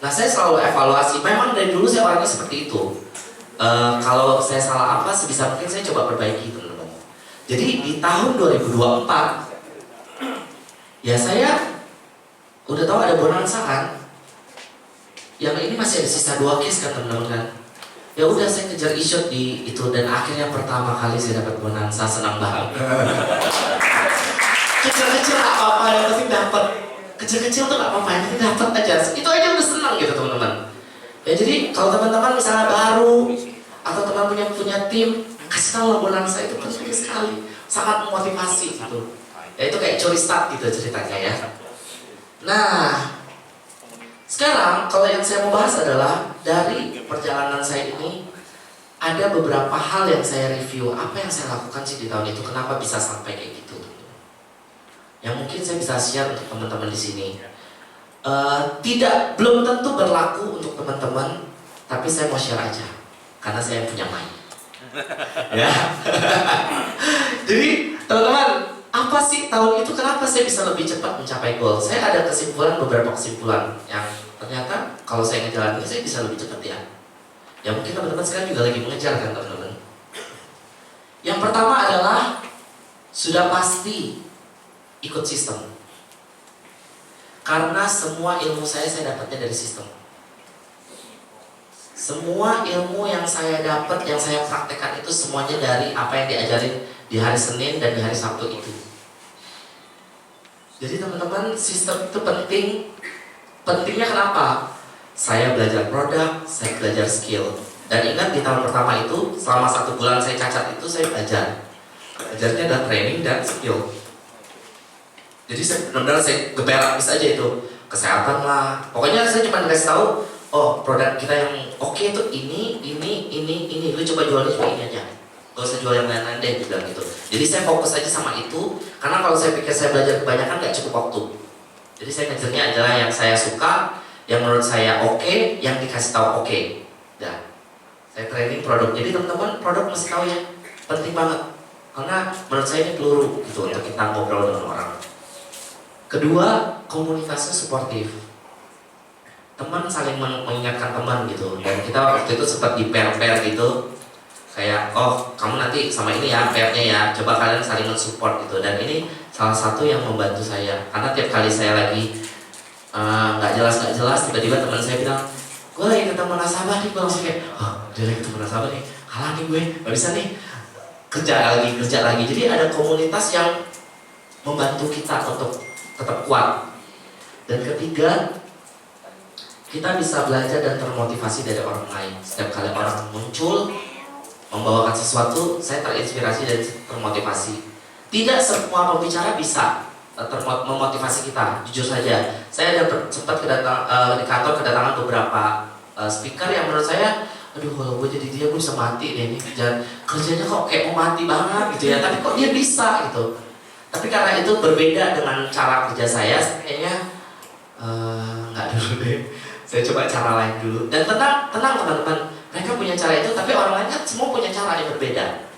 S1: Nah saya selalu evaluasi. Memang dari dulu saya orangnya seperti itu. Kalau saya salah apa, sebisa mungkin saya coba perbaiki teman-teman. Jadi di tahun 2024, ya saya udah tahu ada bonanza kan. Yang ini masih ada sisa 2 case kan teman-teman kan. Ya udah saya kejar e-shot di itu, dan akhirnya pertama kali saya dapat bonanza, senang banget. Kecil-kecil gak apa-apa, yang penting dapat. Kecil-kecil tuh gak apa-apa, yang penting dapat aja. Itu aja udah senang gitu teman-teman. Ya jadi kalau teman-teman misalnya baru atau teman punya tim, kasih tahu lah bonanza itu penting sekali, sangat memotivasi gitu. Ya itu kayak curi start gitu ceritanya ya. Nah, sekarang kalau yang saya mau bahas adalah dari perjalanan saya ini ada beberapa hal yang saya review. Apa yang saya lakukan sih di tahun itu? Kenapa bisa sampai kayak gitu? Yang mungkin saya bisa share untuk teman-teman di sini. Belum tentu berlaku untuk teman-teman, tapi saya mau share aja karena saya yang punya mic. Ya. Jadi teman-teman, apa sih tahun itu kenapa saya bisa lebih cepat mencapai goal? Saya ada beberapa kesimpulan yang ternyata kalau saya ngejalanin saya bisa lebih cepat ya. Ya mungkin teman-teman sekarang juga lagi mengejar kan teman-teman. Yang pertama adalah sudah pasti ikut sistem. Karena semua ilmu saya dapatnya dari sistem. Semua ilmu yang saya dapat, yang saya praktekkan itu semuanya dari apa yang diajarin di hari Senin dan di hari Sabtu itu. Jadi teman-teman, sistem itu penting. Pentingnya kenapa? Saya belajar produk, saya belajar skill. Dan ingat di tahun pertama itu, selama 1 bulan saya cacat itu saya belajar. Belajarnya adalah training dan skill. Jadi saya benar-benar saya gebelak aja itu, kesehatan lah. Pokoknya saya cuma dikasih tahu, oh produk kita yang oke itu ini. Lu coba jualnya cuma ini aja. Gak usah jual yang lain-lain deh, bilang gitu. Jadi saya fokus aja sama itu, karena kalau saya pikir saya belajar kebanyakan gak cukup waktu. Jadi saya ngejarnya adalah yang saya suka, yang menurut saya oke, yang dikasih tahu oke. Nah, saya training produk. Jadi teman-teman produk mesti tahu ya. penting banget karena menurut saya ini peluru gitu untuk kita ngobrol dengan orang. Kedua, komunikasi suportif. Teman saling mengingatkan teman gitu. Dan kita waktu itu sempat di pair gitu. Kayak, oh kamu nanti sama ini ya pairnya ya. Coba kalian saling mensupport gitu. Dan ini salah satu yang membantu saya. Karena tiap kali saya lagi nggak jelas, tiba-tiba teman saya bilang, gue lagi ketemu nasabah nih, gue langsung kayak, oh dia lagi ketemu nasabah nih, kalah nih gue, nggak bisa nih, kerja lagi. Jadi ada komunitas yang membantu kita untuk tetap kuat. Dan ketiga, kita bisa belajar dan termotivasi dari orang lain. Setiap kali orang muncul membawakan sesuatu, saya terinspirasi dan termotivasi. Tidak semua pembicara bisa memotivasi kita, jujur saja. Saya ada sempat di kantor kedatangan beberapa speaker yang menurut saya, aduh kalau gue jadi dia gue bisa mati deh, ini kerjanya kok kayak mau mati banget gitu ya, tapi kok dia bisa gitu. Tapi karena itu berbeda dengan cara kerja saya kayaknya nggak dulu deh. Saya coba cara lain dulu. Dan tenang teman-teman, mereka punya cara itu, tapi orang lain kan semua punya cara yang berbeda.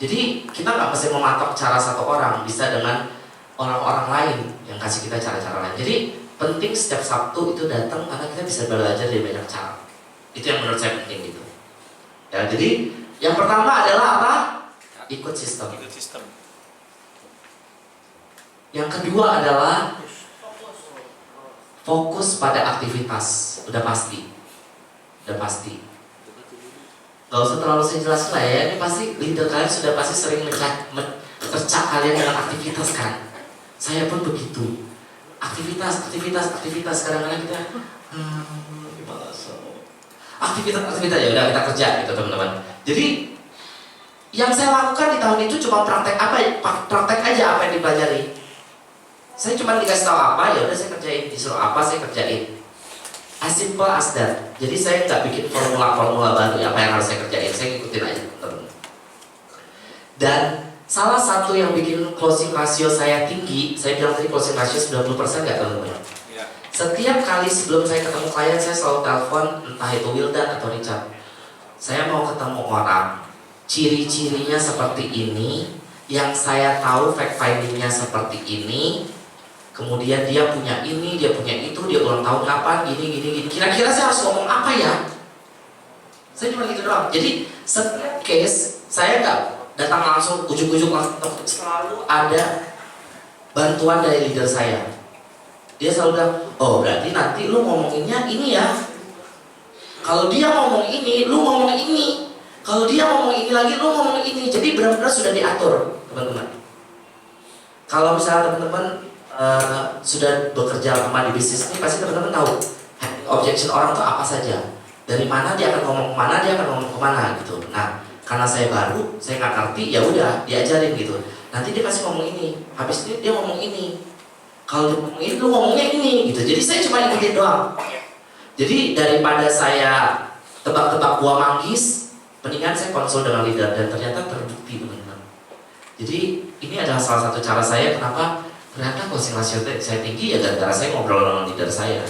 S1: Jadi kita nggak mesti mematok cara satu orang, bisa dengan orang-orang lain yang kasih kita cara-cara lain. Jadi penting setiap Sabtu itu datang karena kita bisa belajar dari banyak cara. Itu yang menurut saya penting gitu. Ya, jadi yang pertama adalah apa? Ikut sistem. Yang kedua adalah fokus pada aktivitas. Udah pasti. Gak usah terlalu saya jelasin lah ya. Ini pasti leader kalian sudah pasti sering mencerca kalian dengan aktivitas kan. Saya pun begitu. Aktivitas. Kadang-kadang kita aktivitas ya udah kita kerja gitu teman-teman. Jadi yang saya lakukan di tahun itu cuma praktek aja apa yang dipelajari. Saya cuma dikasih tahu apa, ya udah saya kerjain. Disuruh apa saya kerjain. As simple as that. Jadi saya nggak bikin formula baru apa yang harus saya kerjain. Saya ikutin aja teman-teman. Dan salah satu yang bikin closing ratio saya tinggi, saya bilang tadi closing ratio 90% nggak teman-teman. Setiap kali sebelum saya ketemu klien, saya selalu telepon, entah itu Wildan atau Richard. Saya mau ketemu orang, ciri-cirinya seperti ini, yang saya tahu fact findingnya seperti ini, kemudian dia punya ini, dia punya itu, dia ulang tahun kapan, gini. Kira-kira saya harus ngomong apa ya? Saya cuma gitu doang. Jadi setiap case, saya nggak datang langsung ujuk-ujuk langsung, selalu ada bantuan dari leader saya. Dia selalu bilang, oh berarti nanti lu ngomonginnya ini ya. Kalau dia ngomong ini, lu ngomong ini. Kalau dia ngomong ini lagi, lu ngomong ini. Jadi benar-benar sudah diatur, teman-teman. Kalau misalnya teman-teman sudah bekerja lama di bisnis ini, pasti teman-teman tahu objection orang itu apa saja. Dari mana dia akan ngomong kemana, dia akan ngomong kemana gitu. Nah, karena saya baru, saya nggak ngerti, ya udah diajarin gitu. Nanti dia pasti ngomong ini, habis ini dia ngomong ini. Kalau dia ngomong ini, lu ngomongnya ini gitu. Jadi saya cuma ikutin doang. Jadi daripada saya tebak-tebak buah manggis, mendingan saya konsul dengan leader dan ternyata terbukti teman-teman. Jadi ini adalah salah satu cara saya kenapa ternyata closing ratio saya tinggi ya gara-gara saya ngobrol dengan leader saya.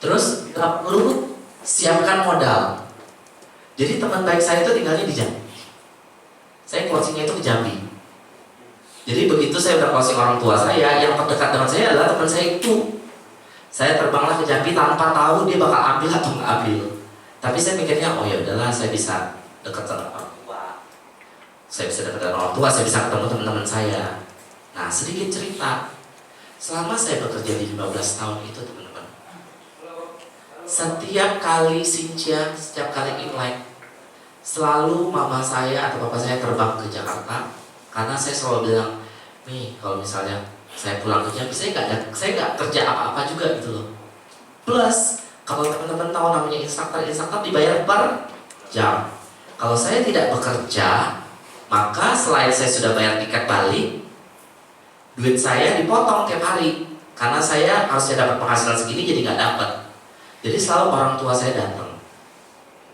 S1: Terus nggak perlu siapkan modal. Jadi teman baik saya itu tinggalnya di Jambi. Saya closingnya itu ke Jambi. Jadi begitu saya udah closing orang tua saya, yang terdekat dengan saya adalah teman saya itu. Saya terbanglah ke Jambi tanpa tahu dia bakal ambil atau nggak ambil. Tapi saya mikirnya, oh ya udahlah, saya bisa dekat dengan orang tua. Saya bisa dekat dengan orang tua, saya bisa ketemu teman-teman saya. Nah, sedikit cerita. Selama saya bekerja di 15 tahun itu, teman-teman, setiap kali Cynthia, setiap kali Imlek, selalu mama saya atau papa saya terbang ke Jakarta. Karena saya selalu bilang, nih kalau misalnya saya pulang ke Jambi, saya nggak kerja apa-apa juga gitu loh. Plus, kalau teman-teman tahu namanya instruktur dibayar per jam. Kalau saya tidak bekerja, maka selain saya sudah bayar tiket balik, duit saya dipotong tiap hari. Karena saya harusnya dapat penghasilan segini, jadi nggak dapat. Jadi selalu orang tua saya datang.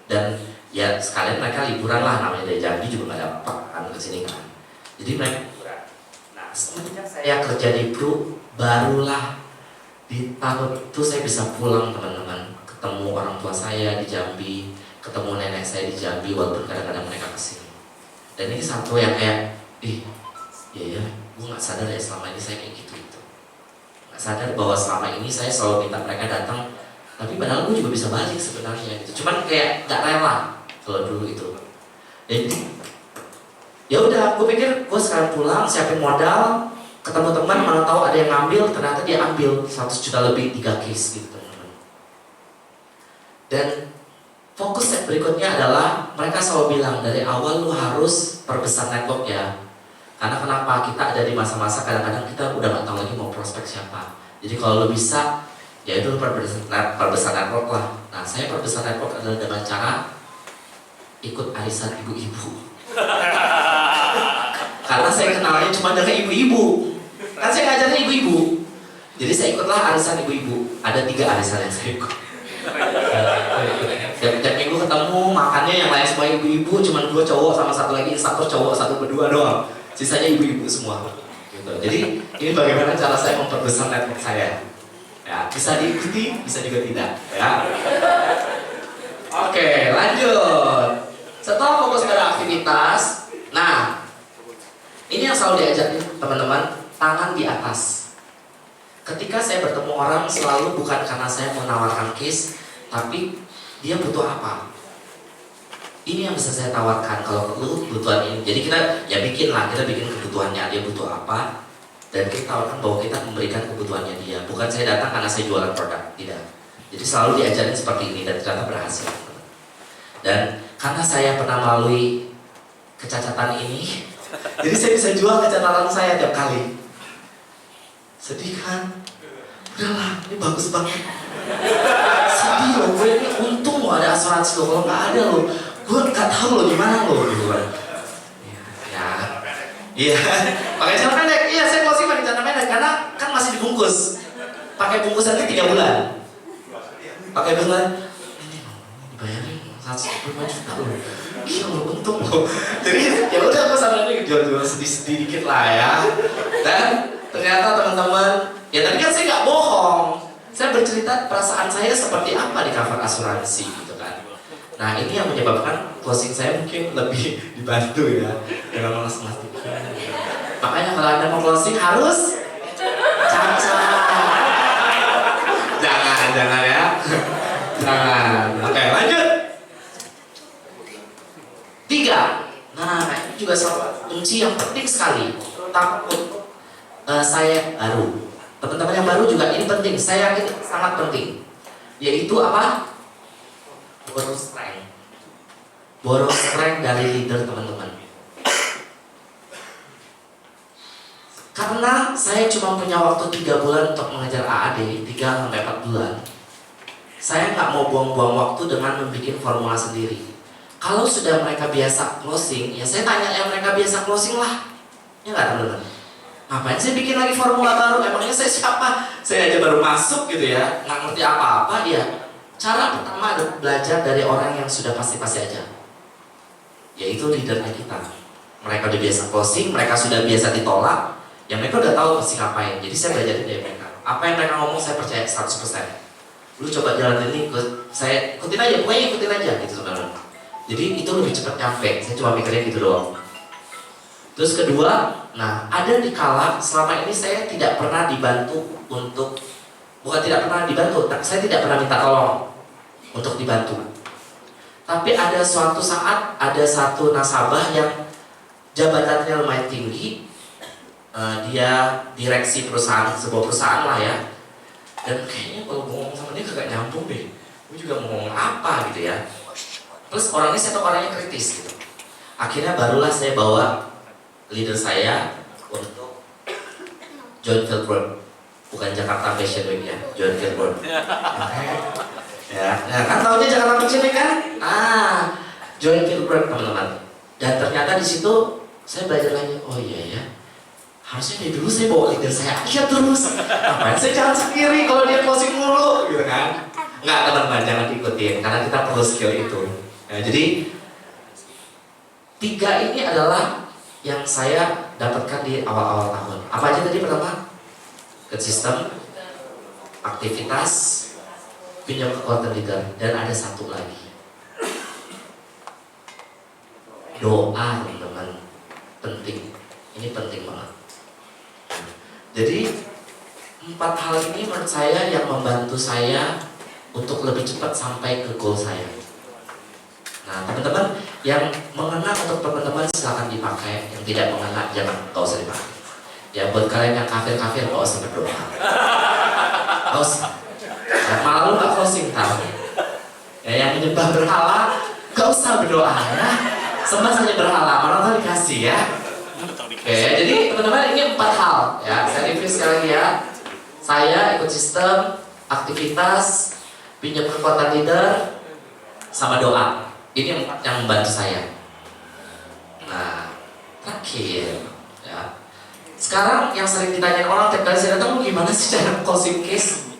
S1: Dan ya sekalian mereka liburan lah, namanya dari Jambi juga nggak dapat kan ke sini kan. Jadi mereka liburan. Nah, semenjak saya kerja di Pru, barulah di tahun itu saya bisa pulang teman-teman, ketemu orang tua saya di Jambi, ketemu nenek saya di Jambi, walaupun kadang-kadang mereka kesini. Dan ini satu yang kayak, iya ya, gue nggak sadar ya selama ini saya kayak gitu. Nggak sadar bahwa selama ini saya selalu minta mereka datang, tapi padahal gue juga bisa balik sebenarnya gitu. Cuman kayak nggak rela kalau dulu itu. Jadi ya udah, gue pikir gue sekarang pulang siapin modal, ketemu teman, mana tahu ada yang ngambil, ternyata dia ambil 100 juta lebih 3 case gitu teman-teman. Dan fokus step berikutnya adalah mereka selalu bilang dari awal lu harus perbesar network ya. Karena kenapa? Kita ada di masa-masa kadang-kadang kita udah gak tahu lagi mau prospek siapa. Jadi kalau lu bisa, ya itu perbesar network lah. Nah, saya perbesar network adalah dengan cara ikut arisan ibu-ibu. Karena saya kenalnya cuma dengan ibu-ibu. Kan saya ngajarnya ibu-ibu. Jadi saya ikutlah arisan ibu-ibu. Ada 3 arisan yang saya ikut. Tiap minggu ketemu, makannya yang lain semua ibu-ibu, cuma 2 cowok sama 1 lagi instruktur cowok, 1 berdua doang. Sisanya ibu-ibu semua. Gitu. Jadi ini bagaimana cara saya memperbesar network saya. Ya, bisa diikuti, bisa juga tidak. Ya. Oke, lanjut. Setelah fokus pada aktivitas, nah ini yang selalu diajarin teman-teman, tangan di atas. Ketika saya bertemu orang selalu bukan karena saya menawarkan case, tapi dia butuh apa. Ini yang bisa saya tawarkan kalau perlu kebutuhan ini. Jadi kita ya kita bikin kebutuhannya dia butuh apa, dan kita tawarkan bahwa kita memberikan kebutuhannya dia. Bukan saya datang karena saya jualan produk, tidak. Jadi selalu diajarin seperti ini dan ternyata berhasil. Dan karena saya pernah melalui kecacatan ini, jadi saya bisa jual kecacatan saya tiap kali. Sedih kan? Udahlah, ini bagus banget. Sedih loh, gue ini untung loh ada asuransi loh, kalau nggak ada loh, gue nggak tahu loh gimana loh gitu kan. Iya, pakai celana pendek. Iya, saya closing pakai celana pendek karena kan masih dibungkus. Pakai bungkusan itu 3 bulan. Pakai bulan, ini dibayarin 125 juta loh. Gila loh, untung loh. Jadi ya udah aku sama ini jual-jual sedih-sedih dikit lah ya. Dan ternyata teman-teman, ya tadi kan saya nggak bohong. Saya bercerita perasaan saya seperti apa di cover asuransi gitu kan. Nah ini yang menyebabkan closing saya mungkin lebih dibantu ya dengan mas-mas. Makanya kalau Anda mau closing harus cacat. Jangan ya. Jangan. Oke, lanjut. 3. Nah, ini juga salah kunci yang penting sekali. Takut saya baru. Teman-teman yang baru juga ini penting. Saya yakin sangat penting. Yaitu apa? Borrow strength. Borrow strength dari leader teman-teman. Karena saya cuma punya waktu 3 bulan untuk mengajar AAD, 3-4 bulan. Saya nggak mau buang-buang waktu dengan membuat formula sendiri. Kalau sudah mereka biasa closing, ya saya tanya yang mereka biasa closing lah. Ya nggak teman-teman? Ngapain saya bikin lagi formula baru? Emangnya saya siapa? Saya aja baru masuk gitu ya, nggak ngerti apa-apa ya. Cara pertama adalah belajar dari orang yang sudah pasti-pasti aja. Yaitu leadernya kita. Mereka udah biasa closing, mereka sudah biasa ditolak. Ya mereka udah tahu pasti ngapain. Jadi saya belajar dari mereka. Apa yang mereka ngomong saya percaya 100%. Lu coba jalan ini, saya ikutin aja, pokoknya ikutin aja gitu sebenarnya. Jadi itu lebih cepat nyampe. Saya cuma mikirnya gitu doang. Terus kedua, nah ada di kala selama ini saya tidak pernah dibantu untuk, bukan tidak pernah dibantu, saya tidak pernah minta tolong untuk dibantu. Tapi ada suatu saat ada satu nasabah yang jabatannya lumayan tinggi, dia direksi perusahaan, sebuah perusahaan lah ya. Dan kayaknya kalau ngomong sama dia gak nyambung deh. Gue juga mau ngomong apa gitu ya. Terus orangnya saya tahu orangnya kritis gitu. Akhirnya barulah saya bawa leader saya untuk John Kilburn, bukan Jakarta Fashion Week ya, John Kilburn. Ya, kan tahunya Jakarta Fashion Week kan? John Kilburn teman-teman. Dan ternyata di situ saya belajar lagi. Oh iya ya, harusnya dari dulu saya bawa leader saya aja terus. Ngapain saya jalan sendiri kalau dia closing mulu, gitu kan? Enggak teman-teman, jangan ikutin karena kita perlu skill itu. Nah, jadi 3 ini adalah yang saya dapatkan di awal-awal tahun. Apa aja tadi pertama? System, aktivitas, punya kekuatan leader, dan ada satu lagi. Doa teman-teman. penting. Ini penting banget. Jadi 4 hal ini menurut saya yang membantu saya untuk lebih cepat sampai ke goal saya. Nah, teman-teman yang mengena untuk teman-teman silahkan dipakai, yang tidak mengena jangan, gak usah dipakai. Ya buat kalian yang kafir gak usah berdoa. Gak usah. Ya, malah lu gak closing tahu. Ya, yang menyembah berhala gak usah berdoa ya. Sembah saja berhala, mana tahu dikasih ya. Oke, jadi teman-teman ini 4 hal ya. Saya review sekali lagi ya. Saya ikut sistem, aktivitas, pinjam kekuatan leader, sama doa. Ini yang membantu saya. Nah, terakhir ya. Sekarang yang sering ditanyain orang tiap kali saya datang, gimana sih cara closing case?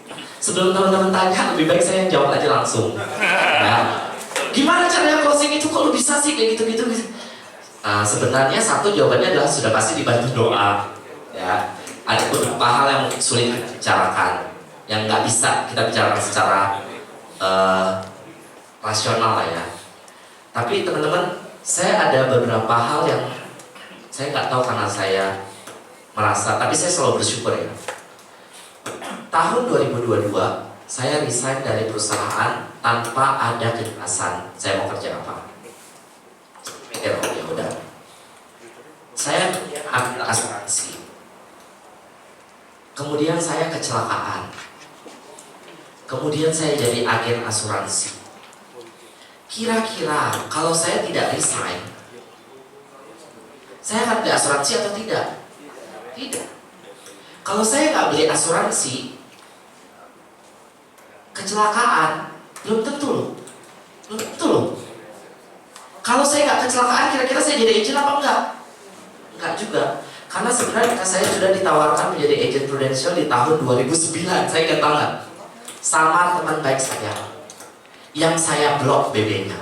S1: Sebelum teman-teman tanya, lebih baik saya jawab aja langsung. Ya. Gimana caranya closing itu? Kok lu bisa sih kayak gitu-gitu? Nah, sebenarnya satu jawabannya adalah sudah pasti dibantu doa. Ya, ada beberapa hal yang mungkin sulit kita bicarakan, yang nggak bisa kita bicarakan secara rasional lah ya. Tapi teman-teman, saya ada beberapa hal yang saya nggak tahu karena saya merasa, tapi saya selalu bersyukur ya. Tahun 2022, saya resign dari perusahaan tanpa ada kejelasan saya mau kerja apa. Mikir, oh ya udah. Saya ambil asuransi. Kemudian saya kecelakaan. Kemudian saya jadi agen asuransi. Kira-kira kalau saya tidak resign, saya akan beli asuransi atau tidak? Tidak. Kalau saya nggak beli asuransi, kecelakaan belum tentu loh. Belum tentu loh. Kalau saya nggak kecelakaan, kira-kira saya jadi agent apa enggak? Enggak juga. Karena sebenarnya saya sudah ditawarkan menjadi agent Prudential di tahun 2009. Saya ingat banget. Sama teman baik saya yang saya blok BB-nya.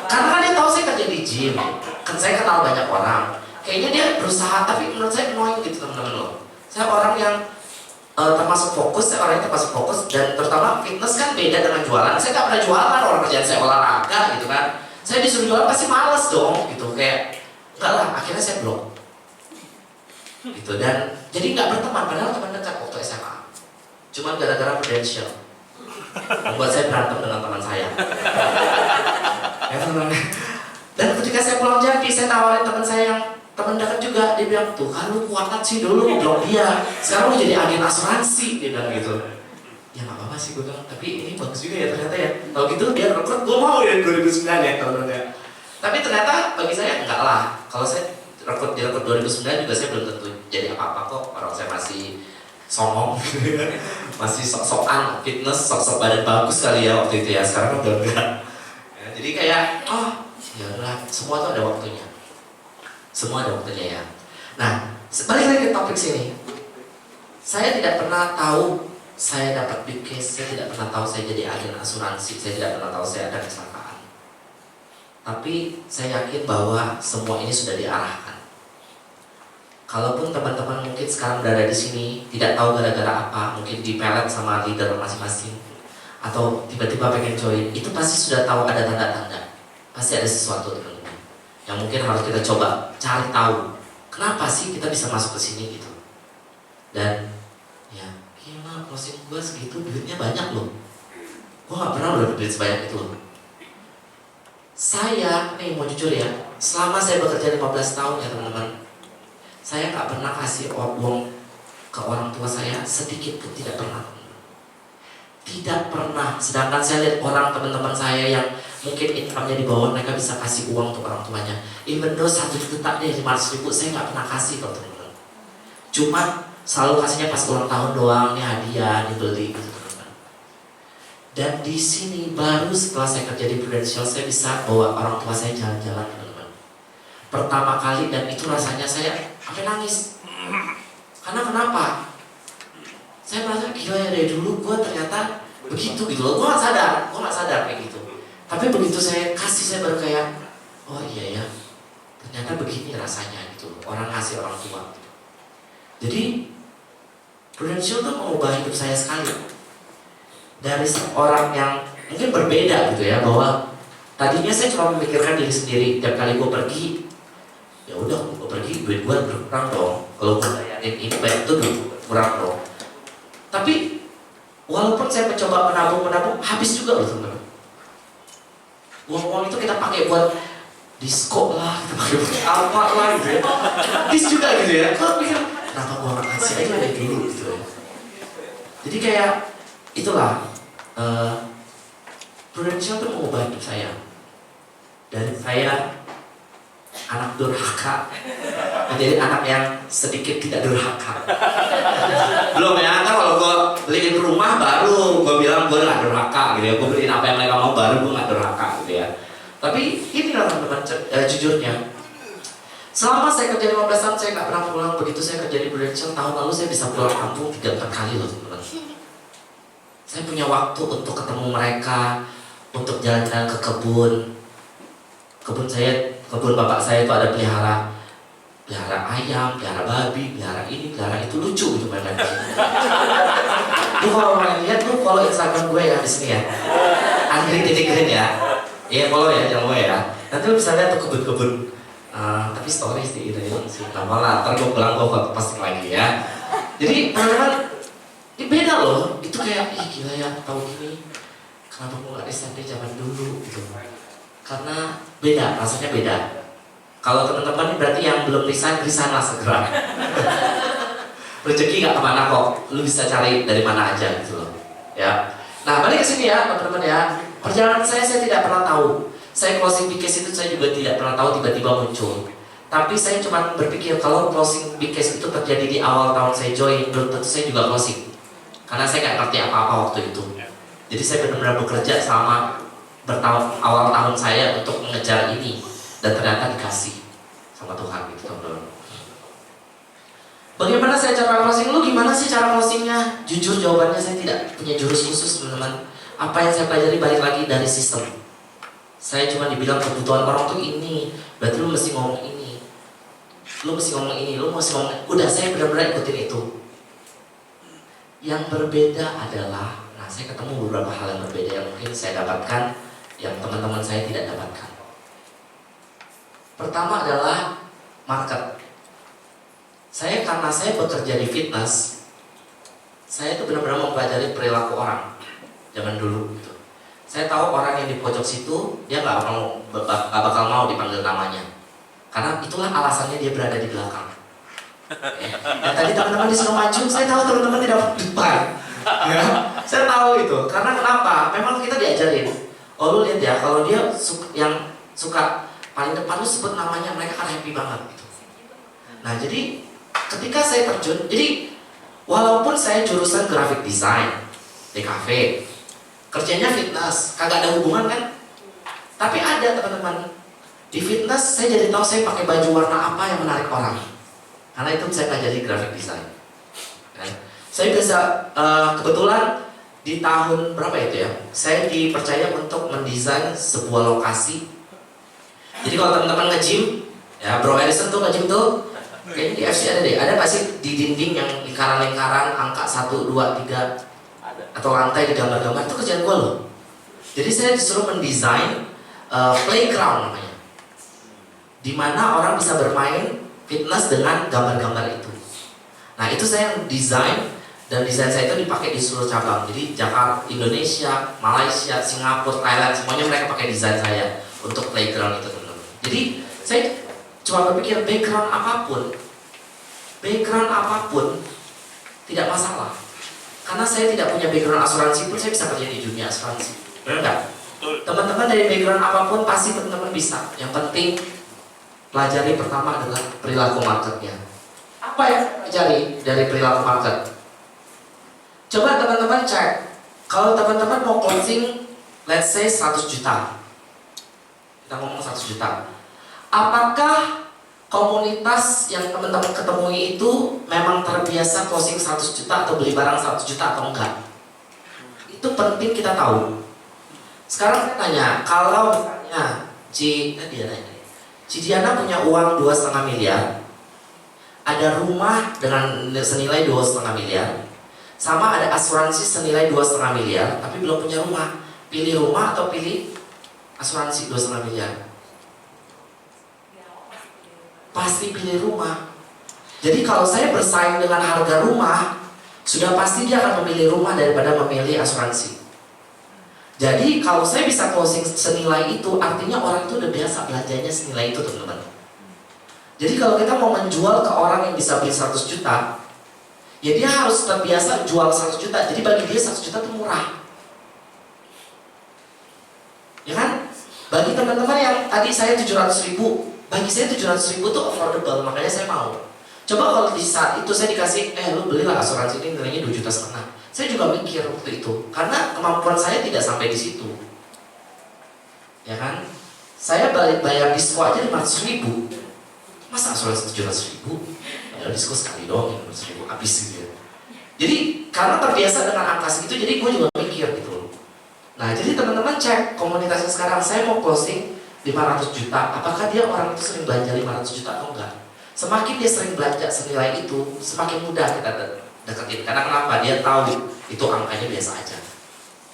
S1: Karena kan dia tahu saya kerja di gym. Kan saya kenal banyak orang. Kayaknya dia berusaha, tapi menurut saya annoying gitu teman-teman loh. Saya orang yang termasuk fokus, saya orang yang termasuk fokus, dan terutama fitness kan beda dengan jualan. Saya nggak pernah jualan, orang kerjaan saya olahraga gitu kan. Saya disuruh jualan pasti males dong gitu, kayak enggak lah, akhirnya saya blok gitu. Dan jadi nggak berteman, padahal teman dekat waktu SMA. Cuma gara-gara Prudential membuat saya berantem dengan teman saya. Ya, dan ketika saya pulang Jambi, saya tawarin teman saya yang teman dekat juga, dia bilang, tuh kan lu kuat sih dulu ngeblok dia, sekarang lu jadi agen asuransi, dia bilang gitu. Ya nggak apa-apa sih gue bilang, tapi ini bagus juga ya ternyata ya. Kalau gitu dia rekrut, gue mau ya 2009 ya teman-teman ya. Tapi ternyata bagi saya enggak lah. Kalau saya direkrut 2009 juga saya belum tentu jadi apa-apa kok. Orang saya masih songong, masih sok-sokan fitness, sok-sok badan bagus kali ya waktu itu ya. Sekarang kan udah enggak. Ya, jadi kayak, oh ya udah, semua tuh ada waktunya. Semua ada waktunya ya. Nah, balik lagi ke topik sini. Saya tidak pernah tahu saya dapat big case, saya tidak pernah tahu saya jadi agen asuransi, saya tidak pernah tahu saya ada kecelakaan. Tapi saya yakin bahwa semua ini sudah diarahkan. Kalaupun teman-teman mungkin sekarang berada di sini tidak tahu gara-gara apa, mungkin dipelet sama leader masing-masing, atau tiba-tiba pengen join, itu pasti sudah tahu ada tanda-tanda. Pasti ada sesuatu teman-teman yang mungkin harus kita coba cari tahu. Kenapa sih kita bisa masuk ke sini gitu? Dan ya, gila closing gue segitu, duitnya banyak loh. Gue gak pernah udah duit sebanyak itu loh. Saya, nih mau jujur ya, selama saya bekerja 15 tahun ya teman-teman, saya gak pernah kasih uang ke orang tua saya sedikit pun, tidak pernah. Tidak pernah. Sedangkan saya lihat orang teman-teman saya yang mungkin income-nya di bawah, mereka bisa kasih uang untuk orang tuanya. Even though 1 juta deh, 500 ribu, saya gak pernah kasih kalau teman-teman. Cuma selalu kasihnya pas ulang tahun doang, nih hadiah, dibeli gitu teman-teman. Dan di sini baru setelah saya kerja di Prudential, saya bisa bawa orang tua saya jalan-jalan teman-teman. Pertama kali, dan itu rasanya saya sampai nangis. Karena kenapa? Saya merasa gila ya, dari dulu gue ternyata begitu gitu loh. Gue gak sadar kayak gitu. Tapi begitu saya kasih, saya baru kayak, oh iya ya, ternyata begini rasanya gitu. Orang ngasih orang tua. Jadi Prudential tuh mengubah hidup saya sekali. Dari seorang yang mungkin berbeda gitu ya, bahwa Tadinya saya cuma memikirkan diri sendiri. Tiap kali gue pergi, ya udah gue pergi, duit gue berkurang dong. Kalau gue bayarin ini bayar itu duit kurang dong. Tapi walaupun saya mencoba menabung, habis juga loh teman-teman. Uang itu kita pakai buat disco lah, kita pakai buat apa lah gitu ya. Habis juga gitu ya. Kalau pikir, kenapa gue gak kasih aja dari dulu gitu ya. Jadi kayak itulah Prudential itu mengubah hidup saya. Dari saya anak durhaka menjadi anak yang sedikit tidak durhaka. Belum ya, kan kalau gue beliin rumah baru gue bilang gue gak durhaka gitu ya. Gue beliin apa yang mereka mau baru gue gak durhaka gitu ya. Tapi inilah teman-teman jujurnya. Selama saya kerja 15 tahun saya gak pernah pulang. Begitu saya kerja di Prudential, tahun lalu saya bisa pulang kampung 3-4 kali loh teman-teman. Saya punya waktu untuk ketemu mereka, untuk jalan-jalan ke kebun. Kebun bapak saya itu ada pelihara ayam, pelihara babi, pelihara ini, pelihara itu, lucu gitu mereka. Lu kalau orang lihat, lu follow Instagram gue ya di sini ya. Andri.green ya. Iya follow ya, jangan lupa ya. Nanti lu bisa lihat tuh kebun-kebun. Tapi story sih itu sih. Gak apa-apa, ntar gue pulang gue posting lagi ya. Jadi teman-teman, ini beda loh. Itu kayak, ih gila ya, tahu gini. Kenapa gue gak SMP zaman dulu gitu. Karena beda, rasanya beda. Kalau teman-teman ini berarti yang belum resign lah segera. Rezeki gak kemana kok, lu bisa cari dari mana aja gitu loh. Ya. Nah balik ke sini ya teman-teman ya. Perjalanan saya tidak pernah tahu. Saya closing big case itu saya juga tidak pernah tahu tiba-tiba muncul. Tapi saya cuma berpikir kalau closing big case itu terjadi di awal tahun saya join, belum tentu saya juga closing. Karena saya gak ngerti apa-apa waktu itu. Jadi saya benar-benar bekerja selama awal tahun saya untuk mengejar ini, dan ternyata dikasih sama Tuhan gitu teman-teman. Bagaimana saya cara closing? Lu gimana sih cara closingnya? Jujur jawabannya saya tidak punya jurus khusus teman-teman. Apa yang saya pelajari balik lagi dari sistem. Saya cuma dibilang kebutuhan orang tuh ini, berarti lu mesti ngomong ini, lu mesti ngomong ini, lu mesti ngomong. Udah saya benar-benar ikutin itu. Yang berbeda adalah, nah saya ketemu beberapa hal yang berbeda yang mungkin saya dapatkan yang teman-teman saya tidak dapatkan. Pertama adalah market. Karena saya bekerja di fitness, saya itu benar-benar mempelajari perilaku orang zaman dulu gitu. Saya tahu orang yang di pojok situ dia nggak bakal mau dipanggil namanya, karena itulah alasannya dia berada di belakang. Dan tadi teman-teman disuruh maju, saya tahu teman-teman tidak mau depan. Ya, saya tahu itu. Karena kenapa? Memang kita diajarin. Oh lu lihat ya, kalau dia yang suka paling depan lu sebut namanya, mereka kan happy banget gitu. Nah jadi ketika saya terjun, jadi walaupun saya jurusan graphic design DKV, kerjanya fitness, kagak ada hubungan kan? Tapi ada teman-teman, di fitness saya jadi tahu saya pakai baju warna apa yang menarik orang. Karena itu saya pelajari graphic design. Saya bisa kebetulan di tahun berapa itu ya, saya dipercaya untuk mendesain sebuah lokasi. Jadi kalau teman-teman nge-gym, ya Bro Harrison tuh nge-gym tuh, kayaknya di FC ada deh. Ada nggak sih di dinding yang lingkaran-lingkaran angka 1, 2, 3 atau lantai di gambar-gambar, itu kerjaan gue loh. Jadi saya disuruh mendesain playground namanya, dimana orang bisa bermain fitness dengan gambar-gambar itu. Nah itu saya desain. Dan desain saya itu dipakai di seluruh cabang. Jadi Jakarta, Indonesia, Malaysia, Singapura, Thailand, semuanya mereka pakai desain saya untuk playground itu teman-teman. Jadi saya cuma berpikir background apapun tidak masalah. Karena saya tidak punya background asuransi pun saya bisa kerja di dunia asuransi. Benar nggak? Teman-teman dari background apapun pasti teman-teman bisa. Yang penting pelajari pertama adalah perilaku marketnya. Apa yang pelajari dari perilaku market? Coba teman-teman cek, kalau teman-teman mau closing, let's say 100 juta. Kita ngomong 100 juta. Apakah komunitas yang teman-teman ketemui itu memang terbiasa closing 100 juta atau beli barang 100 juta atau enggak? Itu penting kita tahu. Sekarang saya tanya, kalau misalnya Ci Diana punya uang 2,5 miliar, ada rumah dengan senilai 2,5 miliar, sama ada asuransi senilai 2,5 miliar, tapi belum punya rumah. Pilih rumah atau pilih asuransi 2,5 miliar? Pasti pilih rumah. Jadi kalau saya bersaing dengan harga rumah, sudah pasti dia akan memilih rumah daripada memilih asuransi. Jadi kalau saya bisa closing senilai itu, artinya orang itu udah biasa belanjanya senilai itu, teman-teman. Jadi kalau kita mau menjual ke orang yang bisa beli 100 juta, ya dia harus terbiasa jual 100 juta. Jadi bagi dia 100 juta itu murah. Ya kan? Bagi teman-teman yang tadi saya 700 ribu, bagi saya 700 ribu itu affordable, makanya saya mau. Coba kalau di saat itu saya dikasih, lu belilah asuransi ini nilainya 2,5 juta. Saya juga mikir waktu itu, karena kemampuan saya tidak sampai di situ. Ya kan? Saya bayar disko aja 500 ribu. Masa asuransi 700 ribu? Padahal disko sekali doang, 500 ribu habis gitu ya. Jadi karena terbiasa dengan angka segitu, jadi gue juga mikir gitu. Nah, jadi teman-teman cek komunitasnya sekarang. Saya mau closing 500 juta. Apakah dia orang itu sering belanja 500 juta atau enggak? Semakin dia sering belanja senilai itu, semakin mudah kita deketin. Karena kenapa? Dia tahu itu angkanya biasa aja.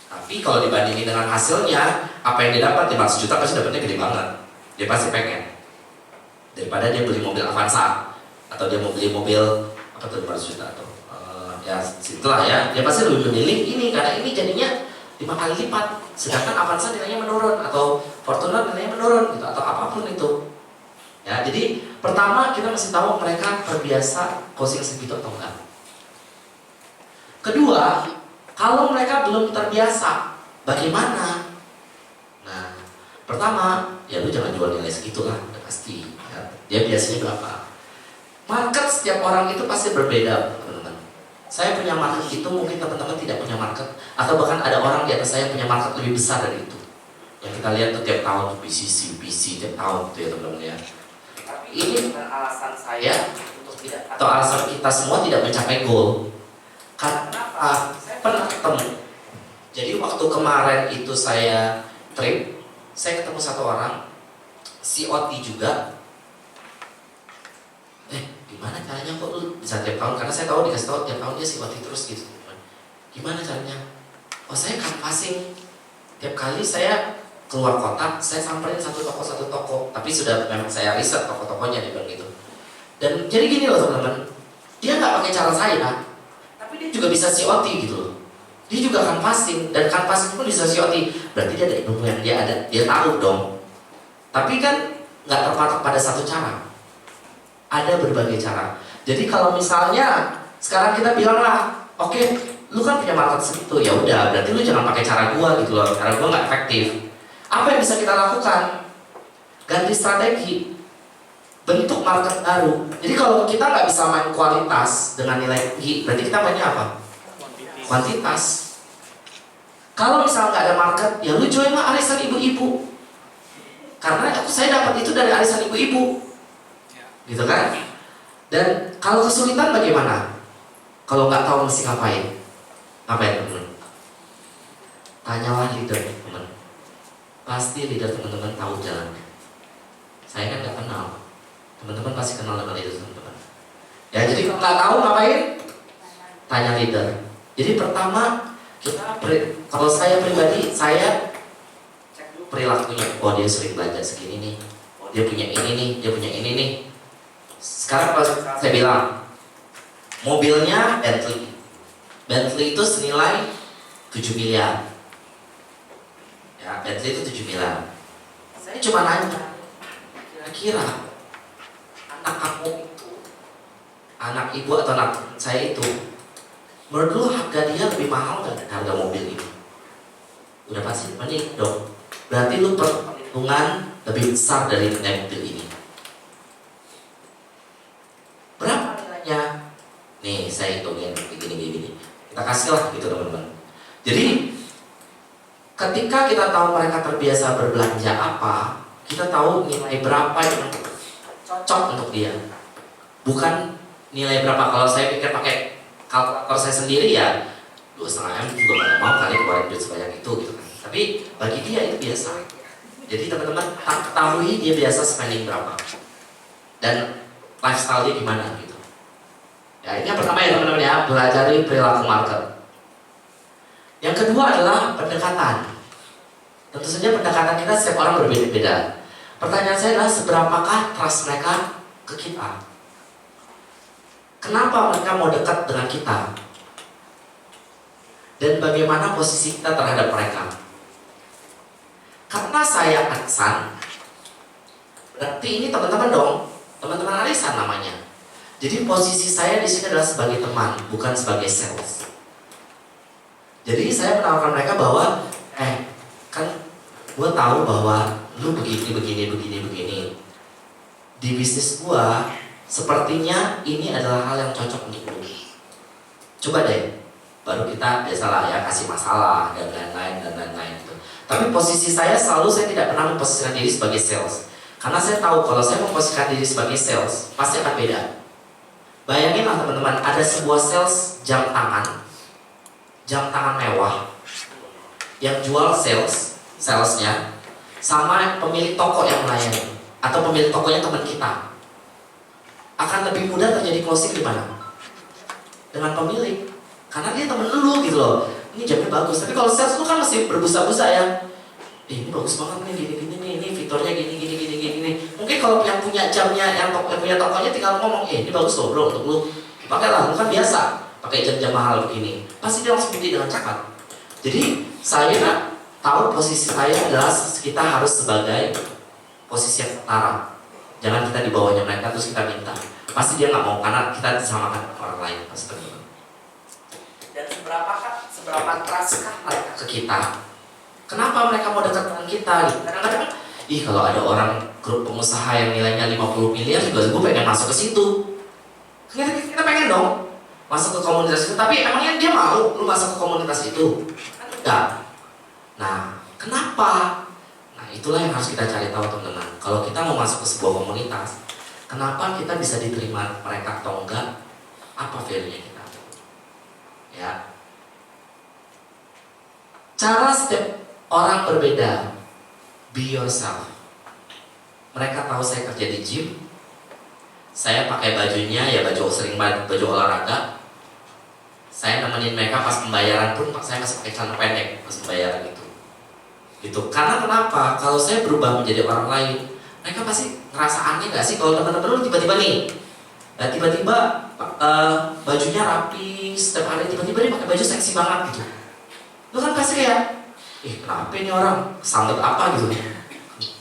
S1: Tapi kalau dibandingin dengan hasilnya, apa yang dia dapat 500 juta pasti dapatnya gede banget. Dia pasti pengen. Daripada dia beli mobil Avanza atau dia mau beli mobil apa tuh 500 juta atau ya itulah ya. Dia pasti lebih memilih ini karena ini jadinya 5 kali lipat. Sedangkan Avanza nilainya menurun atau Fortuner nilainya menurun gitu atau apapun itu. Ya, jadi pertama kita mesti tahu mereka terbiasa closing segitu atau enggak. Kedua, kalau mereka belum terbiasa, bagaimana? Nah, pertama, ya lu jangan jual nilai segitu lah, udah pasti. Ya, dia biasanya berapa? Market setiap orang itu pasti berbeda, teman-teman. Saya punya market itu, mungkin teman-teman tidak punya market, atau bahkan ada orang di atas saya punya market lebih besar dari itu. Yang kita lihat tuh tiap tahun, BCC, tiap tahun tuh ya teman-teman ya. Tapi ini bukan alasan saya untuk tidak, atau alasan kita semua tidak mencapai goal. Karena saya pernah ketemu. Jadi waktu kemarin itu saya trip, saya ketemu satu orang, COT juga. Gimana caranya kok lu bisa tiap tahun? Karena saya tahu dikasih tahu tiap tahun dia COT terus gitu. Gimana caranya? Oh, saya canvassing. Tiap kali saya keluar kota, saya samperin satu toko, tapi sudah memang saya riset toko-tokonya dia bilang gitu. Dan jadi gini loh teman-teman, dia nggak pakai cara saya, tapi dia juga bisa COT gitu loh. Dia juga canvassing, dan canvassing pun bisa COT. Berarti dia ada ilmu yang dia tahu dong. Tapi kan nggak terpatok pada satu cara. Ada berbagai cara. Jadi kalau misalnya sekarang kita bilang lah, oke, lu kan punya market segitu, ya udah, berarti lu jangan pakai cara gua gitu loh. Cara gua nggak efektif. Apa yang bisa kita lakukan? Ganti strategi, bentuk market baru. Jadi kalau kita nggak bisa main kualitas dengan nilai tinggi, berarti kita mainnya apa? Kuantitas. Kalau misalnya nggak ada market, ya lu join lah arisan ibu-ibu. Karena saya dapat itu dari arisan ibu-ibu, gitu kan? Dan kalau kesulitan bagaimana? Kalau nggak tahu mesti ngapain? Ngapain teman-teman? Tanyalah leader teman. Pasti leader teman-teman tahu jalannya. Saya kan nggak kenal. Teman-teman pasti kenal dengan leader teman-teman. Ya, jadi kalau nggak tahu ngapain? Tanya leader. Jadi pertama kalau saya pribadi, saya cek dulu perilakunya. Oh, dia sering belanja segini nih. Oh, dia punya ini nih, dia punya ini nih. Sekarang kalau saya bilang mobilnya Bentley itu senilai 7 miliar. Ya, Bentley itu 7 miliar. Saya cuma nanya, kira-kira anak kamu itu, anak ibu atau anak saya itu, menurut lu harga dia lebih mahal nggak harga mobil ini? Udah pasti mending dong. Berarti lu perhitungan lebih besar dari nilai mobil ini. Berapa nilainya? Nih saya hitungin begini. Kita kasih lah gitu teman-teman. Jadi ketika kita tahu mereka terbiasa berbelanja apa, kita tahu nilai berapa yang cocok untuk dia. Bukan nilai berapa. Kalau saya pikir pakai kalkulator saya sendiri ya 2,5 M juga nggak mau kali keluarin duit sebanyak itu gitu kan. Tapi bagi dia itu biasa. Jadi teman-teman ketahui dia biasa spending berapa dan lifestyle dia gimana gitu. Ya, ini yang pertama ya teman-teman ya, pelajari perilaku market. Yang kedua adalah pendekatan. Tentu saja pendekatan kita setiap orang berbeda-beda. Pertanyaan saya adalah seberapakah trust mereka ke kita? Kenapa mereka mau dekat dengan kita? Dan bagaimana posisi kita terhadap mereka? Karena saya Arisan, berarti ini teman-teman dong, teman-teman Arisan namanya. Jadi posisi saya di sini adalah sebagai teman, bukan sebagai sales. Jadi saya menawarkan mereka bahwa, kan gue tahu bahwa lu begini. Di bisnis gue, sepertinya ini adalah hal yang cocok untuk lu. Coba deh, baru kita biasalah ya kasih masalah dan lain-lain gitu. Tapi posisi saya selalu saya tidak pernah memposisikan diri sebagai sales. Karena saya tahu kalau saya memposisikan diri sebagai sales, pasti akan beda. Bayanginlah teman-teman, ada sebuah sales jam tangan mewah yang jual salesnya sama pemilik toko yang melayani atau pemilik tokonya teman kita. Akan lebih mudah terjadi closing di mana? Dengan pemilik, karena dia temen lu gitu loh. Ini jamnya bagus, tapi kalau sales lu kan masih berbusa-busa ya. Ini bagus banget nih, gini nih, ini fiturnya gini. Mungkin kalau yang punya jamnya, yang punya tokonya tinggal ngomong, ini bagus loh bro untuk lu. Pakailah, lu kan biasa pakai jam-jam mahal begini. Pasti dia langsung beli dengan cepat. Jadi saya tahu posisi saya adalah kita harus sebagai posisi yang setara. Jangan kita di bawahnya mereka terus kita minta. Pasti dia nggak mau karena kita disamakan orang lain pasti. Dan seberapa trust-kah mereka ke kita? Kenapa mereka mau dekat dengan kita? Kadang-kadang, kalau ada orang grup pengusaha yang nilainya 50 miliar juga gue pengen masuk ke situ. Kita pengen dong masuk ke komunitas itu. Tapi emangnya dia mau lu masuk ke komunitas itu? Kan enggak. Nah, kenapa? Nah, itulah yang harus kita cari tahu teman-teman. Kalau kita mau masuk ke sebuah komunitas, kenapa kita bisa diterima mereka atau enggak? Apa value-nya kita? Ya. Cara setiap orang berbeda. Be yourself. Mereka tahu saya kerja di gym. Saya pakai bajunya ya baju olahraga. Saya nemenin mereka pas pembayaran pun saya masih pakai celana pendek pas pembayaran gitu. Karena kenapa? Kalau saya berubah menjadi orang lain, mereka pasti ngerasa aneh gak sih kalau teman-teman lu tiba-tiba nih, bajunya rapi, setiap hari tiba-tiba dia pakai baju seksi banget gitu. Lu kan pasti kayak, kenapa ini orang sambet apa gitu?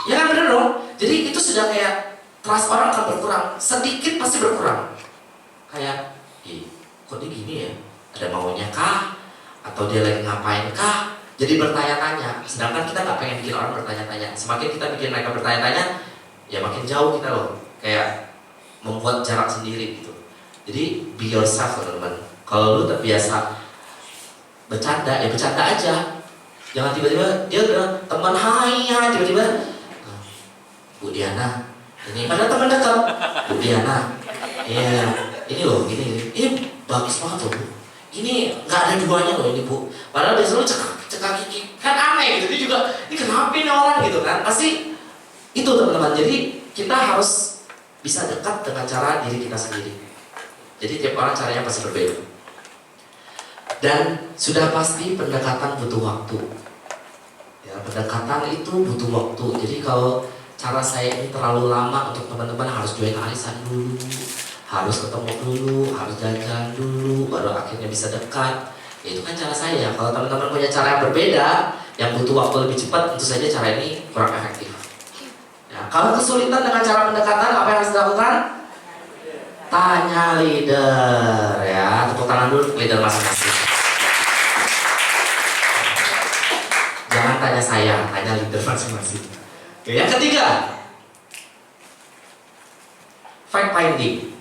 S1: Ya kan bener dong. Jadi itu sudah kayak trust orang akan berkurang, sedikit pasti berkurang. Kayak, kok dia gini ya? Ada maunya kah? Atau dia lagi ngapain kah? Jadi bertanya-tanya, sedangkan kita nggak pengen bikin orang bertanya-tanya. Semakin kita bikin mereka bertanya-tanya, ya makin jauh kita loh. Kayak membuat jarak sendiri gitu. Jadi be yourself teman-teman. Kalau lu terbiasa bercanda, ya bercanda aja. Jangan tiba-tiba dia udah teman hai tiba-tiba Bu Diana, ini padahal teman dekat. Bu Diana, iya ini loh, ini bagus banget loh Bu. Ini nggak ada duanya loh ini Bu. Padahal biasanya lu cekak gigi kan aneh gitu. Dia juga ini kenapa ini orang gitu kan? Pasti itu teman-teman. Jadi kita harus bisa dekat dengan cara diri kita sendiri. Jadi tiap orang caranya pasti berbeda. Dan sudah pasti pendekatan butuh waktu. Ya, pendekatan itu butuh waktu. Jadi kalau cara saya ini terlalu lama untuk teman-teman harus join arisan dulu, harus ketemu dulu, harus jajan dulu, baru akhirnya bisa dekat. Ya, itu kan cara saya. Kalau teman-teman punya cara yang berbeda, yang butuh waktu lebih cepat, tentu saja cara ini kurang efektif. Ya, kalau kesulitan dengan cara pendekatan, apa yang harus dilakukan? Tanya leader, ya. Tepuk tangan dulu leader masing-masing. Jangan tanya saya, tanya leader masing-masing. Oke, yang ketiga, fact finding.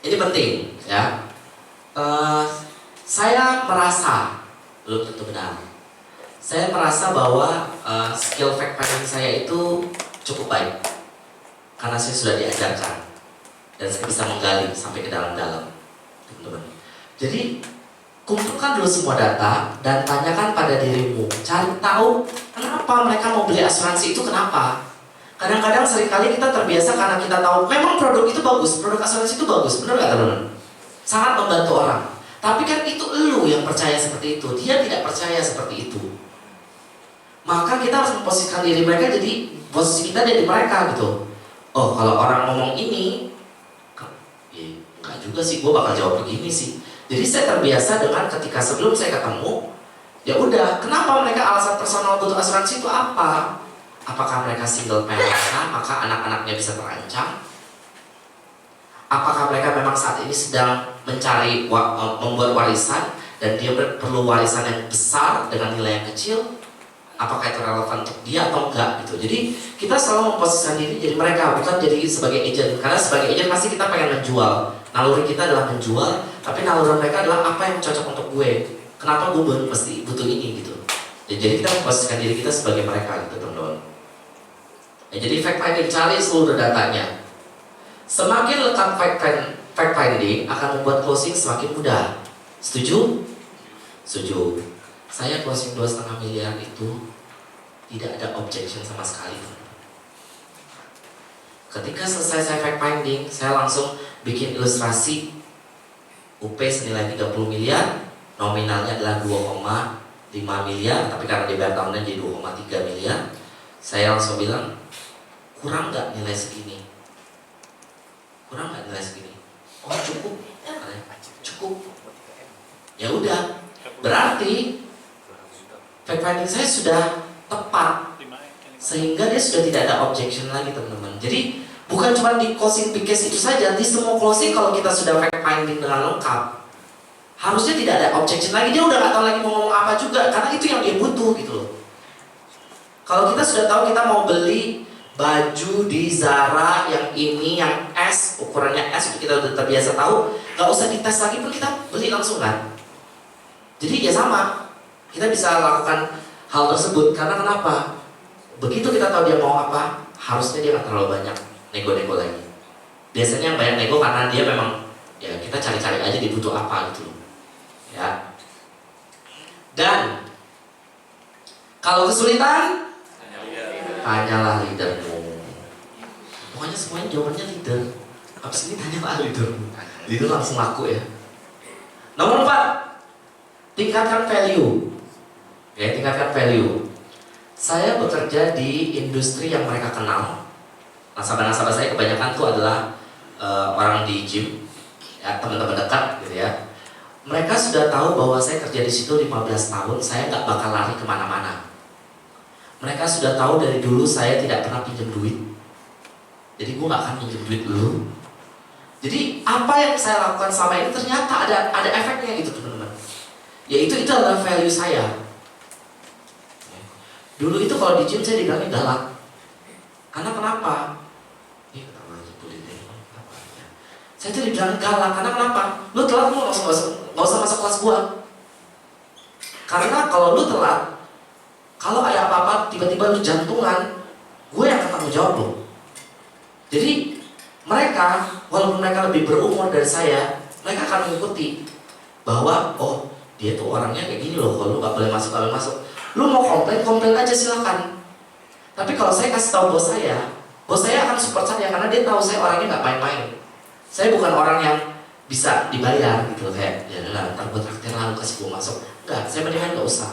S1: Ini penting, ya. Saya merasa, belum tentu benar. Saya merasa bahwa skill fact finding saya itu cukup baik, karena saya sudah diajarkan dan saya bisa menggali sampai ke dalam-dalam, teman-teman. Jadi kumpulkan dulu semua data dan tanyakan pada dirimu, cari tahu kenapa mereka mau beli asuransi itu kenapa. Kadang-kadang seringkali kita terbiasa karena kita tahu memang produk itu bagus, produk asuransi itu bagus, benar nggak teman-teman? Sangat membantu orang. Tapi kan itu elu yang percaya seperti itu, dia tidak percaya seperti itu. maka kita harus memposisikan diri mereka jadi posisi kita jadi mereka gitu. Oh, kalau orang ngomong ini, ya, enggak juga sih, gue bakal jawab begini sih. Jadi saya terbiasa dengan ketika sebelum saya ketemu, ya udah, kenapa mereka alasan personal butuh asuransi itu apa? Apakah mereka single parent, maka anak-anaknya bisa terancam? Apakah mereka memang saat ini sedang mencari membuat warisan dan dia perlu warisan yang besar dengan nilai yang kecil? Apakah itu relevan untuk dia atau enggak gitu. Jadi kita selalu memposisikan diri jadi mereka, bukan jadi sebagai agent. Karena sebagai agent pasti kita pengen menjual. Naluri kita adalah menjual, tapi naluri mereka adalah apa yang cocok untuk gue. Kenapa gue pasti butuh ini gitu. Ya, jadi kita memposisikan diri kita sebagai mereka gitu teman-teman. Ya, jadi fact finding, cari seluruh datanya. Semakin lekat fact finding akan membuat closing semakin mudah. Setuju? Setuju. Saya closing 2,5 miliar itu tidak ada objection sama sekali. Ketika selesai saya fact finding, saya langsung bikin ilustrasi UP senilai 30 miliar, nominalnya adalah 2,5 miliar, tapi karena dibayar tahunnya jadi 2,3 miliar. Saya langsung bilang, kurang nggak nilai segini? Kurang nggak nilai segini? Oh cukup, cukup. Ya udah, berarti fact finding saya sudah tepat, sehingga dia sudah tidak ada objection lagi teman-teman. Jadi bukan cuma di closing case itu saja, di semua closing kalau kita sudah fact finding dengan lengkap, harusnya tidak ada objection lagi. Dia udah nggak tahu lagi mau ngomong apa juga, karena itu yang dia butuh gitu loh. Kalau kita sudah tahu kita mau beli baju di Zara yang ini, yang S, ukurannya S, kita udah terbiasa tahu, nggak usah dites lagi pun kita beli langsung kan. Jadi ya sama, kita bisa lakukan hal tersebut. Karena kenapa? Begitu kita tahu dia mau apa, harusnya dia nggak terlalu banyak nego-nego lagi. Biasanya yang banyak nego karena dia memang, ya kita cari-cari aja dia butuh apa gitu loh. Ya. Dan kalau kesulitan, tanyalah leadermu. Pokoknya semuanya jawabannya leader. Abis ini tanyalah leadermu. Leader langsung laku ya. Nomor 4, tingkatkan value. Ya, tingkatkan value. Saya bekerja di industri yang mereka kenal. Nasabah-nasabah saya kebanyakan tuh adalah orang di gym, ya, teman-teman dekat gitu ya. Mereka sudah tahu bahwa saya kerja di situ 15 tahun, saya nggak bakal lari kemana-mana. Mereka sudah tahu dari dulu saya tidak pernah pinjam duit. Jadi gue gak akan pinjam duit dulu. Jadi apa yang saya lakukan selama ini ternyata ada efeknya gitu teman-teman. Yaitu itu adalah value saya. Dulu itu kalau di gym saya dibilangnya galak. Karena kenapa? Ini kenapa dibully deh? Saya tuh dibilang galak karena kenapa? Lu telat, lu gak usah masuk kelas gua. Karena kalau lu telat, kalau ada apa-apa, tiba-tiba lu jantungan, gue yang akan tanggung jawab lo. Jadi mereka, walaupun mereka lebih berumur dari saya, mereka akan mengikuti bahwa oh dia tuh orangnya kayak gini loh. Kalau lu gak boleh masuk, gak boleh masuk. Lu mau komplain aja silakan. Tapi kalau saya kasih tahu bos saya akan support saya karena dia tahu saya orangnya gak main-main. Saya bukan orang yang bisa dibayar gitu kayak ya lah, ntar gue traktir lah, lu kasih gue masuk. Enggak, saya mendingan gak usah.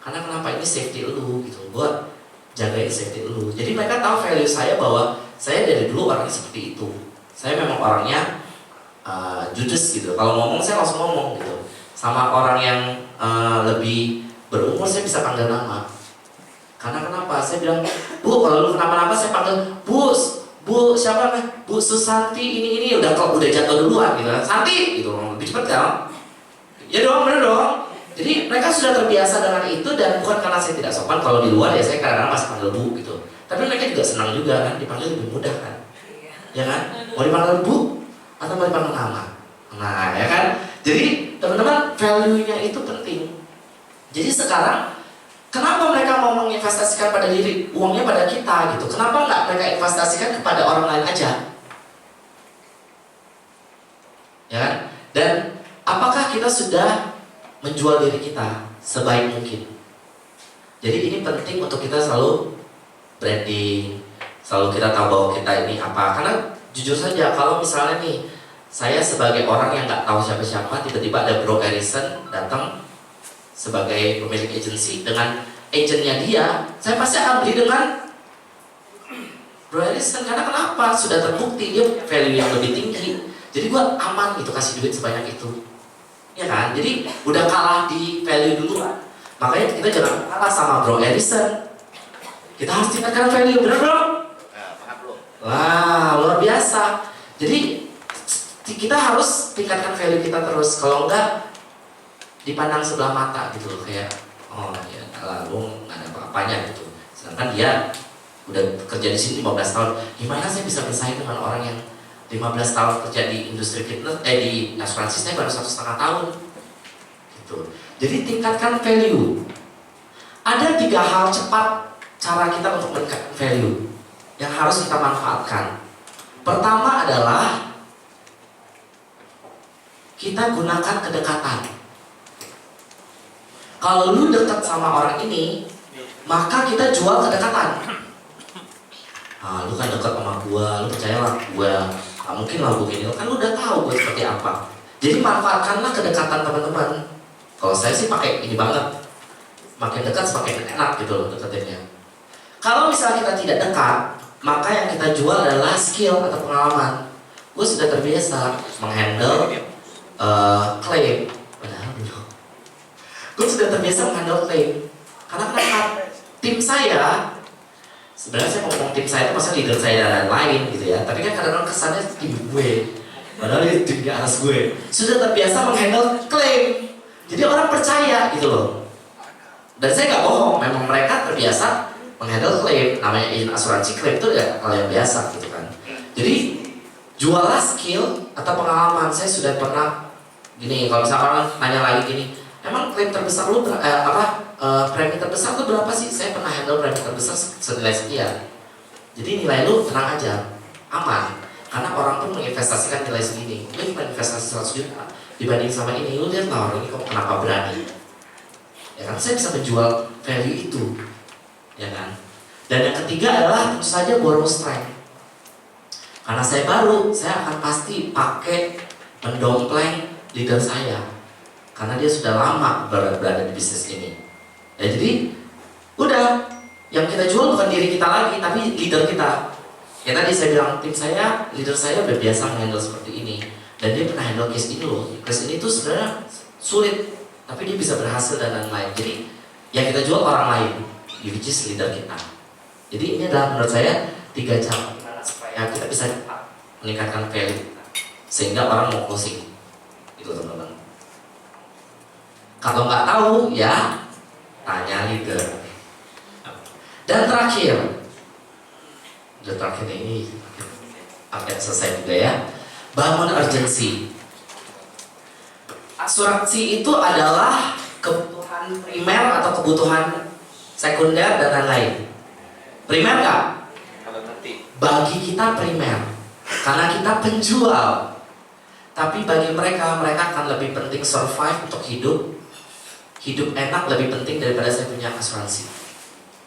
S1: Karena kenapa ini safety lu gitu, buat jagain safety lu. Jadi mereka tahu value saya bahwa saya dari dulu orangnya seperti itu. Saya memang orangnya judes gitu. Kalau ngomong saya langsung ngomong gitu. Sama orang yang lebih berumur saya bisa panggil nama. Karena kenapa? Saya bilang, Bu, kalau lu kenapa-napa saya panggil Bu siapa nih? Bu Susanti ini udah jatuh duluan gitu kan. Santi gitu, lebih cepet kan? Ya dong, bener dong. Jadi mereka sudah terbiasa dengan itu dan bukan karena saya tidak sopan. Kalau di luar ya saya kadang-kadang masih panggil Bu gitu. Tapi mereka juga senang juga kan, dipanggil lebih mudah kan. Ya kan? Mau dipanggil Bu atau mau dipanggil nama? Nah ya kan? Jadi teman-teman value-nya itu penting. Jadi sekarang kenapa mereka mau menginvestasikan pada diri uangnya pada kita gitu? Kenapa nggak mereka investasikan kepada orang lain aja? Ya kan? Dan apakah kita sudah menjual diri kita sebaik mungkin? Jadi ini penting untuk kita selalu branding, selalu kita tahu bahwa kita ini apa. Karena jujur saja kalau misalnya nih saya sebagai orang yang nggak tahu siapa-siapa, tiba-tiba ada Bro Harrison datang sebagai pemilik agensi dengan agentnya dia, saya pasti akan beli dengan Bro Harrison. Karena kenapa? Sudah terbukti dia punya value yang lebih tinggi. Jadi gue aman gitu kasih duit sebanyak itu, ya kan? Jadi udah kalah di value duluan. Makanya kita jangan kalah sama Bro Harrison. Kita harus tingkatkan value, bener bro? Wah, luar biasa. Jadi kita harus tingkatkan value kita terus. Kalau enggak dipandang sebelah mata gitu loh, kayak oh ya lalu nggak ada apa-apanya gitu. Sedangkan dia udah kerja di sini 15 tahun. Gimana saya bisa bersaing dengan orang yang 15 tahun kerja di industri fitness, di asuransi, saya baru 1,5 tahun gitu. Jadi tingkatkan value. Ada 3 hal cepat cara kita untuk meningkatkan value yang harus kita manfaatkan. Pertama adalah kita gunakan kedekatan. Kalau lu dekat sama orang ini, maka kita jual kedekatan. Ah, lu kan dekat sama gua, lu percayalah gua. Nah, mungkin lah begini, kan lu udah tahu gue seperti apa. Jadi manfaatkanlah kedekatan teman-teman. Kalau saya sih pakai ini banget, makin dekat semakin enak gitu loh deketinnya. Kalau misalnya kita tidak dekat, maka yang kita jual adalah skill atau pengalaman. Gue sudah terbiasa menghandle klaim. Padahal belum. Gue sudah terbiasa menghandle klaim. Karena kenapa? Tim saya, sebenarnya saya ngomong tim saya itu masa leader saya dan lain gitu ya. Tapi kan kadang-kadang kesannya tim gue, padahal itu tim di atas gue. Sudah terbiasa menghandle klaim. Jadi orang percaya gitu loh. Dan saya nggak bohong, memang mereka terbiasa menghandle klaim. Namanya agent asuransi, klaim itu ya hal yang biasa gitu kan. Jadi jualah skill atau pengalaman. Saya sudah pernah gini, kalau misalnya orang nanya lagi gini, emang klaim terbesar lu premi terbesar tuh berapa sih? Saya pernah handle premi terbesar senilai sekian. Jadi nilai lu tenang aja, aman. Karena orang pun menginvestasikan nilai segini. Lu investasi 100 juta dibanding sama ini, lu lihat lah orang ini kok kenapa berani. Ya kan, saya bisa menjual value itu, ya kan. Dan yang ketiga adalah tentu saja borrow strength. Karena saya baru, saya akan pasti pakai mendompleng leader saya. Karena dia sudah lama berada di bisnis ini. Ya, jadi udah, yang kita jual bukan diri kita lagi, tapi leader kita. Ya tadi saya bilang tim saya, leader saya udah biasa menghandle seperti ini, dan dia pernah handle case ini loh. Case ini tuh sebenarnya sulit, tapi dia bisa berhasil dan lain-lain. Jadi yang kita jual orang lain, which is leader kita. Jadi ini adalah menurut saya 3 cara supaya kita bisa meningkatkan value sehingga orang mau closing. Itu teman-teman. Kalau nggak tahu ya tanya leader. Dan terakhir ini akan selesai juga ya. Bangun urgency. Asuransi itu adalah kebutuhan primer atau kebutuhan sekunder dan lain-lain. Primer nggak? Bagi kita primer, karena kita penjual. Tapi bagi mereka akan lebih penting survive untuk hidup. Hidup enak lebih penting daripada saya punya asuransi.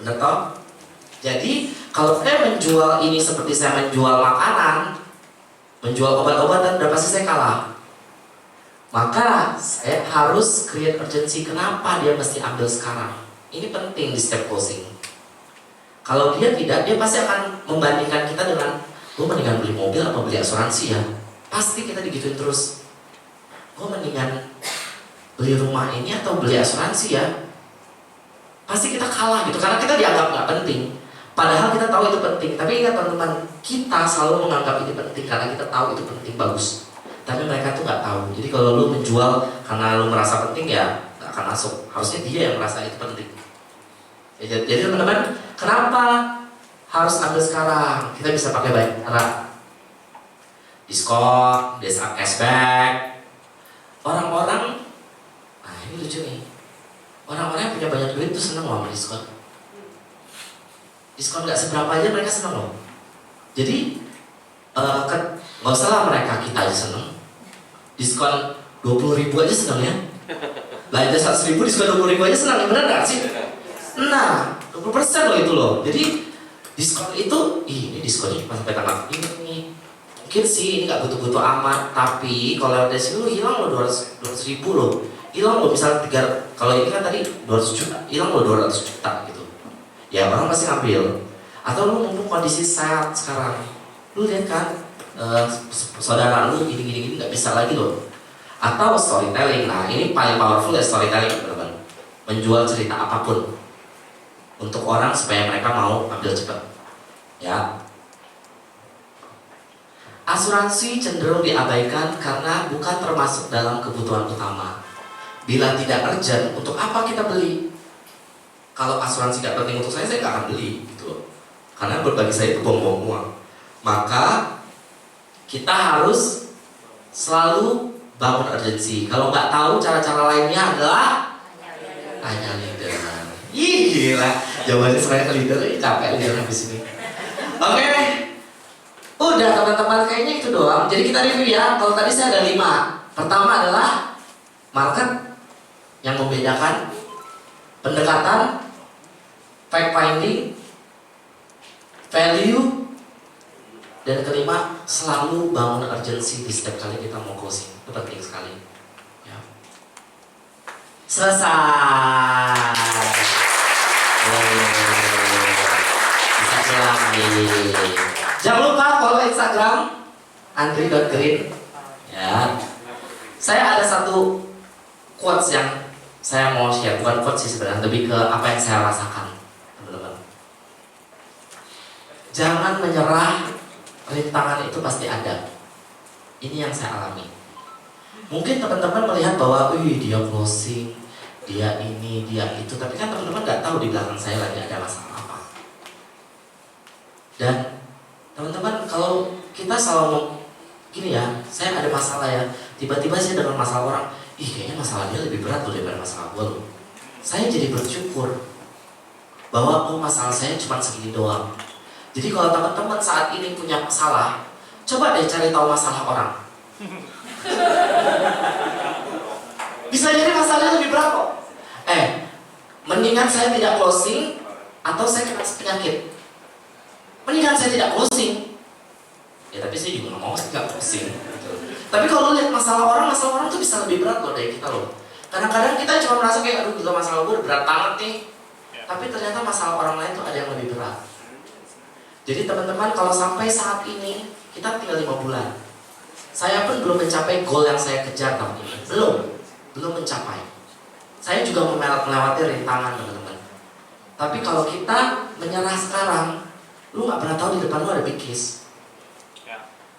S1: Benar toh? Jadi kalau saya menjual ini seperti saya menjual makanan, menjual obat-obatan, udah pasti saya kalah. Maka saya harus create urgency. Kenapa dia mesti ambil sekarang? Ini penting di step closing. Kalau dia tidak, dia pasti akan membandingkan kita dengan, gue mendingan beli mobil atau beli asuransi ya. Pasti kita digituin terus. Gue mendingan beli rumah ini atau beli asuransi ya. Pasti kita kalah gitu, karena kita dianggap nggak penting. Padahal kita tahu itu penting. Tapi ingat teman-teman, kita selalu menganggap ini penting karena kita tahu itu penting, bagus. Tapi mereka tuh nggak tahu. Jadi kalau lu menjual karena lu merasa penting ya nggak akan masuk. Harusnya dia yang merasa itu penting. Ya, jadi teman-teman, kenapa harus ambil sekarang? Kita bisa pakai banyak cara. Diskon, cashback. Orang-orang, nah ini lucu nih. Orang-orang yang punya banyak duit tuh seneng loh sama diskon. Diskon nggak seberapa aja mereka seneng loh. Jadi nggak usah lah mereka, kita aja seneng. Diskon 20.000 aja seneng ya. Belanja 100.000 diskon 20.000 aja seneng, ya bener nggak sih? Nah, 20% loh itu loh. Jadi diskon itu, ini diskonnya cuma sampai tanggal ini. Mungkin sih ini nggak butuh-butuh amat, tapi kalau dari sini lu hilang loh 200 100.000 loh, hilang loh, misalnya kalau ini kan tadi 200 juta, hilang loh 200 juta gitu. Ya orang pasti ngambil. Atau lu mumpung kondisi sehat sekarang, lu lihat kan saudara lu gini nggak bisa lagi loh. Atau storytelling, nah ini paling powerful ya storytelling teman-teman. Menjual cerita apapun untuk orang supaya mereka mau ambil cepat. Ya. Asuransi cenderung diabaikan karena bukan termasuk dalam kebutuhan utama. Bila tidak urgent, untuk apa kita beli? Kalau asuransi tidak penting untuk saya nggak akan beli gitu loh. Karena berbagi saya itu buang-buang uang. Maka kita harus selalu bangun urgensi. Kalau nggak tahu cara-cara lainnya adalah tanya leader. Ih gila, jawabannya sebenarnya ke leader, capek leader habis ini. Oke, udah teman-teman kayaknya itu doang. Jadi kita review ya. Kalau tadi saya ada 5. Pertama adalah market yang membedakan, pendekatan, fact finding, value, dan kelima selalu bangun urgensi di setiap kali kita mau closing. Itu penting sekali. Ya. Selesai. Bisa pulang nih. Jangan lupa follow Instagram andri.green. Ya. Saya ada satu quotes yang saya mau share, bukan quotes sih sebenarnya, lebih ke apa yang saya rasakan, teman-teman. Jangan menyerah, rintangan itu pasti ada. Ini yang saya alami. Mungkin teman-teman melihat bahwa, dia closing, dia ini, dia itu, tapi kan teman-teman nggak tahu di belakang saya lagi ada masalah apa. Dan teman-teman, kalau kita selalu gini ya, saya ada masalah ya, tiba-tiba saya dengan masalah orang, kayaknya masalah dia lebih berat loh daripada masalah gue loh. Saya jadi bersyukur bahwa masalah saya cuma segini doang. Jadi kalau teman-teman saat ini punya masalah, coba deh cari tahu masalah orang. Bisa jadi masalahnya lebih berat kok. Mendingan saya tidak closing atau saya kena penyakit. Mendingan saya tidak closing. Ya tapi saya juga nggak mau tidak closing. Gitu. Tapi kalau lihat masalah orang tuh bisa lebih berat loh dari kita loh. Kadang-kadang kita cuma merasa kayak, aduh gila masalah gue berat banget nih. Tapi ternyata masalah orang lain tuh ada yang lebih berat. Jadi teman-teman, kalau sampai saat ini kita tinggal 5 bulan, saya pun belum mencapai goal yang saya kejar tahun ini. Belum mencapai. Saya juga melewati rintangan teman-teman. Tapi kalau kita menyerah sekarang, lu nggak pernah tahu di depan lu ada big case.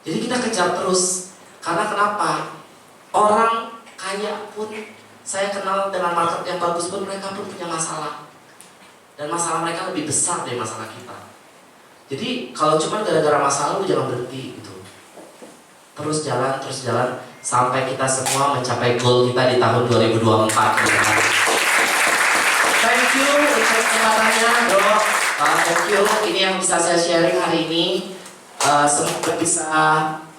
S1: Jadi kita kejar terus. Karena kenapa? Orang kaya pun, saya kenal dengan market yang bagus pun, mereka pun punya masalah. Dan masalah mereka lebih besar dari masalah kita. Jadi kalau cuma gara-gara masalah, lu jangan berhenti gitu. Terus jalan sampai kita semua mencapai goal kita di tahun 2024. Thank you untuk kesempatannya, bro. Thank you. Ini yang bisa saya sharing hari ini. Semoga bisa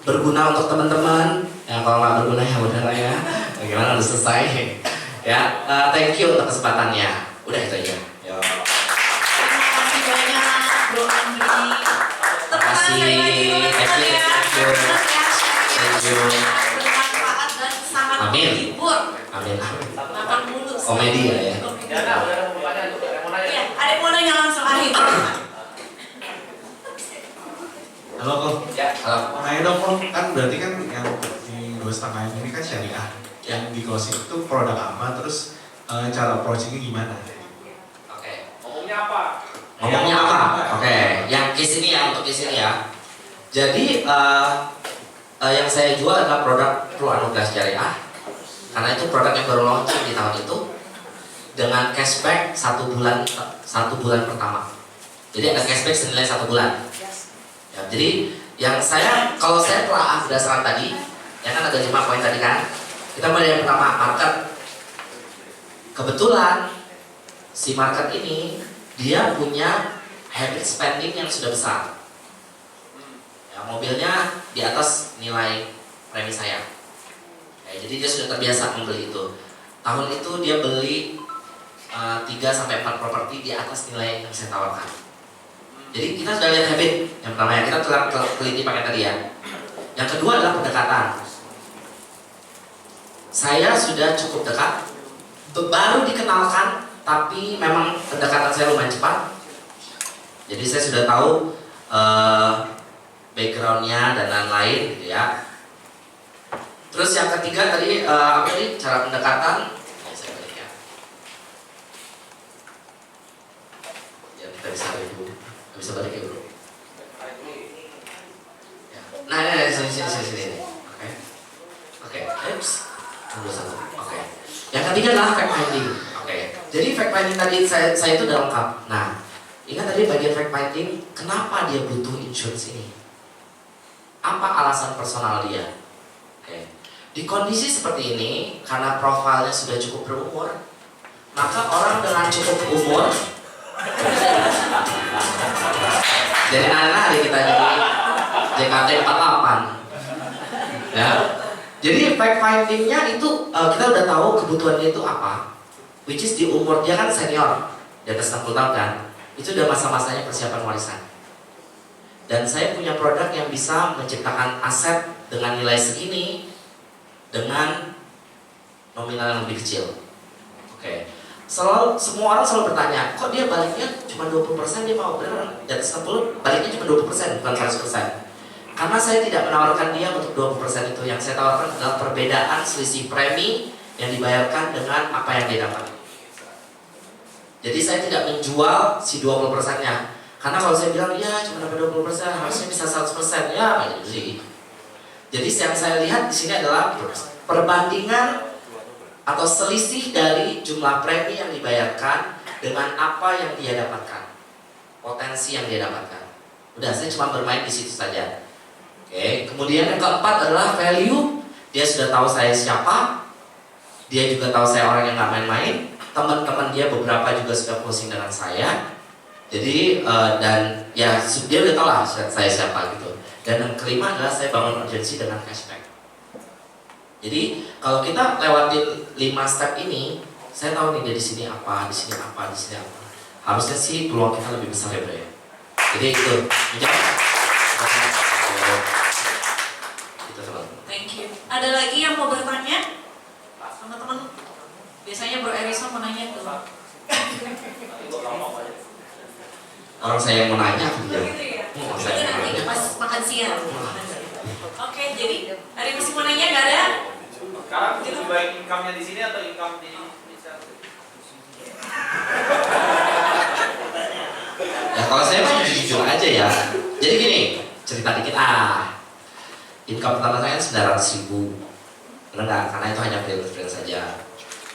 S1: berguna untuk teman-teman. Ya kalau nggak berguna ya udah lah ya. Bagaimana udah selesai. Ya, thank you untuk kesempatannya. Udah itu aja. Yo.
S2: Terima kasih banyak, Bro Andri.
S1: Thank you.
S2: Bermanfaat dan sangat menghibur.
S1: Amin.
S2: Makan mulu.
S1: Komedi ya.
S2: Iya, ada yang mau nanya langsung Arif.
S3: Halo Kok.
S1: Ya, halo.
S3: Mau nanya dong Kok, kan berarti kan yang di 2,5 ini kan syariah. Yang di closing itu produk apa, terus cara approachingnya gimana?
S1: Oke.
S4: Ngomongnya apa?
S1: Ngomongnya apa? Oke. Yang case ini ya, untuk case ini ya. Jadi yang saya jual adalah produk Pro Anugerah Syariah. Karena itu produk yang baru launching di tahun itu dengan cashback 1 bulan pertama. Jadi ada cashback senilai 1 bulan. Ya, jadi kalau saya telah berdasarkan tadi, ya kan ada 5 poin tadi kan. Kita mulai yang pertama, market. Kebetulan si market ini dia punya habit spending yang sudah besar. Ya, mobilnya di atas nilai premi saya. Ya, jadi dia sudah terbiasa membeli itu. Tahun itu dia beli 3-4 properti di atas nilai yang saya tawarkan. Jadi kita sudah lihat habit. Yang pertama ya, kita teliti pakai tadi ya. Yang kedua adalah pendekatan. saya sudah cukup dekat, baru dikenalkan, tapi memang pendekatan saya lumayan cepat. Jadi saya sudah tahu backgroundnya dan lain-lain gitu ya. Terus yang ketiga tadi apa tadi cara pendekatan? Saya balik ya. Ya kita bisa review, bisa balik ya bro. Ya. Nah, sini. Oke, tunggu satu. Oke. Yang ketiga adalah fact finding. Oke. Jadi fact finding tadi saya itu udah lengkap. Nah, ingat tadi bagian fact finding, kenapa dia butuh insurance ini? Apa alasan personal dia? Oke. Di kondisi seperti ini, karena profilnya sudah cukup berumur, maka orang dengan cukup umur, jadi anak-anak ada kita jadi JKT 48, ya. Jadi fact findingnya itu kita udah tahu kebutuhannya itu apa, which is di umur dia kan senior, di atas 60 tahun kan, itu udah masa-masanya persiapan warisan. Dan saya punya produk yang bisa menciptakan aset dengan nilai segini dengan nominal yang lebih kecil. Oke. Semua orang selalu bertanya, kok dia baliknya cuma 20%, dia mau beneran di atas 60 baliknya cuma 20%, bukan 100%. Karena saya tidak menawarkan dia untuk 20% itu. Yang saya tawarkan adalah perbedaan selisih premi yang dibayarkan dengan apa yang dia dapat. Jadi saya tidak menjual si 20%-nya. Karena kalau saya bilang, ya cuma dapat 20%, harusnya bisa 100%, ya nggak gitu sih. Jadi yang saya lihat di sini adalah perbandingan atau selisih dari jumlah premi yang dibayarkan dengan apa yang dia dapatkan, potensi yang dia dapatkan. Udah, saya cuma bermain di situ saja. Oke. Kemudian yang keempat adalah value. Dia sudah tahu saya siapa. Dia juga tahu saya orang yang nggak main-main. Teman-teman dia beberapa juga sudah closing dengan saya. Jadi dan ya dia udah tahu lah saya siapa gitu. Dan yang kelima adalah saya bangun urgensi dengan cashback. Jadi kalau kita lewatin 5 step ini, saya tahu nih dari sini apa, di sini apa, di sini apa. Harusnya sih peluang kita lebih besar ya bro ya. Jadi itu.
S2: Thank you. Ada lagi yang mau bertanya? Teman-teman, biasanya Bro Erison mau nanya tuh.
S1: Orang saya yang mau nanya aku
S2: Gitu ya?
S1: saya yang mau
S2: Nanti
S1: nanya.
S2: pas makan siang. Oke, jadi ada yang masih mau nanya nggak ada?
S4: Sekarang lebih baik income-nya di sini atau income di
S1: Ya kalau saya mah jujur aja ya. Jadi gini, cerita dikit income pertama saya 900.000. Enggak, karena itu hanya freelance saja.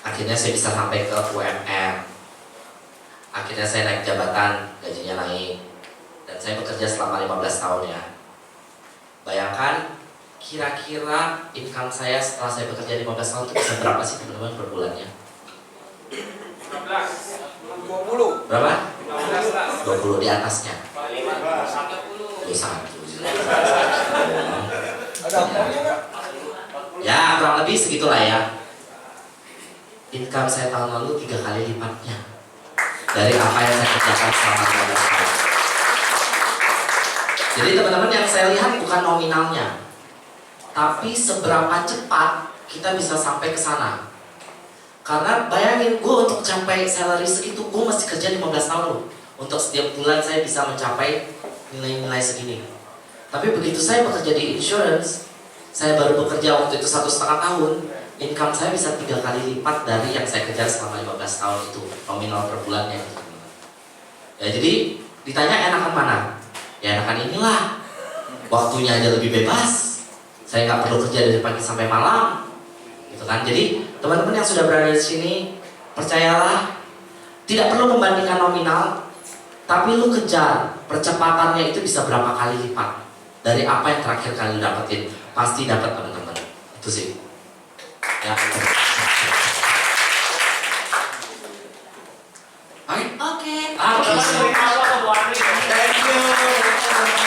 S1: Akhirnya saya bisa sampai ke UMR. Akhirnya saya naik jabatan, gajinya naik. Dan saya bekerja selama 15 tahun ya. Bayangkan kira-kira income saya setelah saya bekerja 15 tahun itu bisa berapa sih teman-teman per bulannya?
S4: 20.
S1: Berapa?
S4: 15 lah.
S1: 20 di atasnya.
S4: 30.
S1: 21. Ya kurang lebih segitulah ya. Income saya tahun lalu 3 kali lipatnya dari apa yang saya kerjakan selama 15 tahun. Jadi teman-teman yang saya lihat bukan nominalnya, tapi seberapa cepat kita bisa sampai ke sana. Karena bayangin gue untuk capai salary segitu, gue mesti kerja 15 tahun loh. Untuk setiap bulan saya bisa mencapai nilai-nilai segini. Tapi begitu saya bekerja di insurance, saya baru bekerja waktu itu 1,5 tahun, income saya bisa 3 kali lipat dari yang saya kerja selama 15 tahun itu, nominal per bulannya. Ya jadi ditanya enakan mana? Ya enakan inilah, waktunya aja lebih bebas, saya nggak perlu kerja dari pagi sampai malam, gitu kan? Jadi teman-teman yang sudah berada di sini, percayalah, tidak perlu membandingkan nominal, tapi lu kejar percepatannya itu bisa berapa kali lipat dari apa yang terakhir kali lu dapetin. Pasti dapat teman-teman, itu sih. Ya.
S2: Oke.
S1: Oke.
S4: Thank you.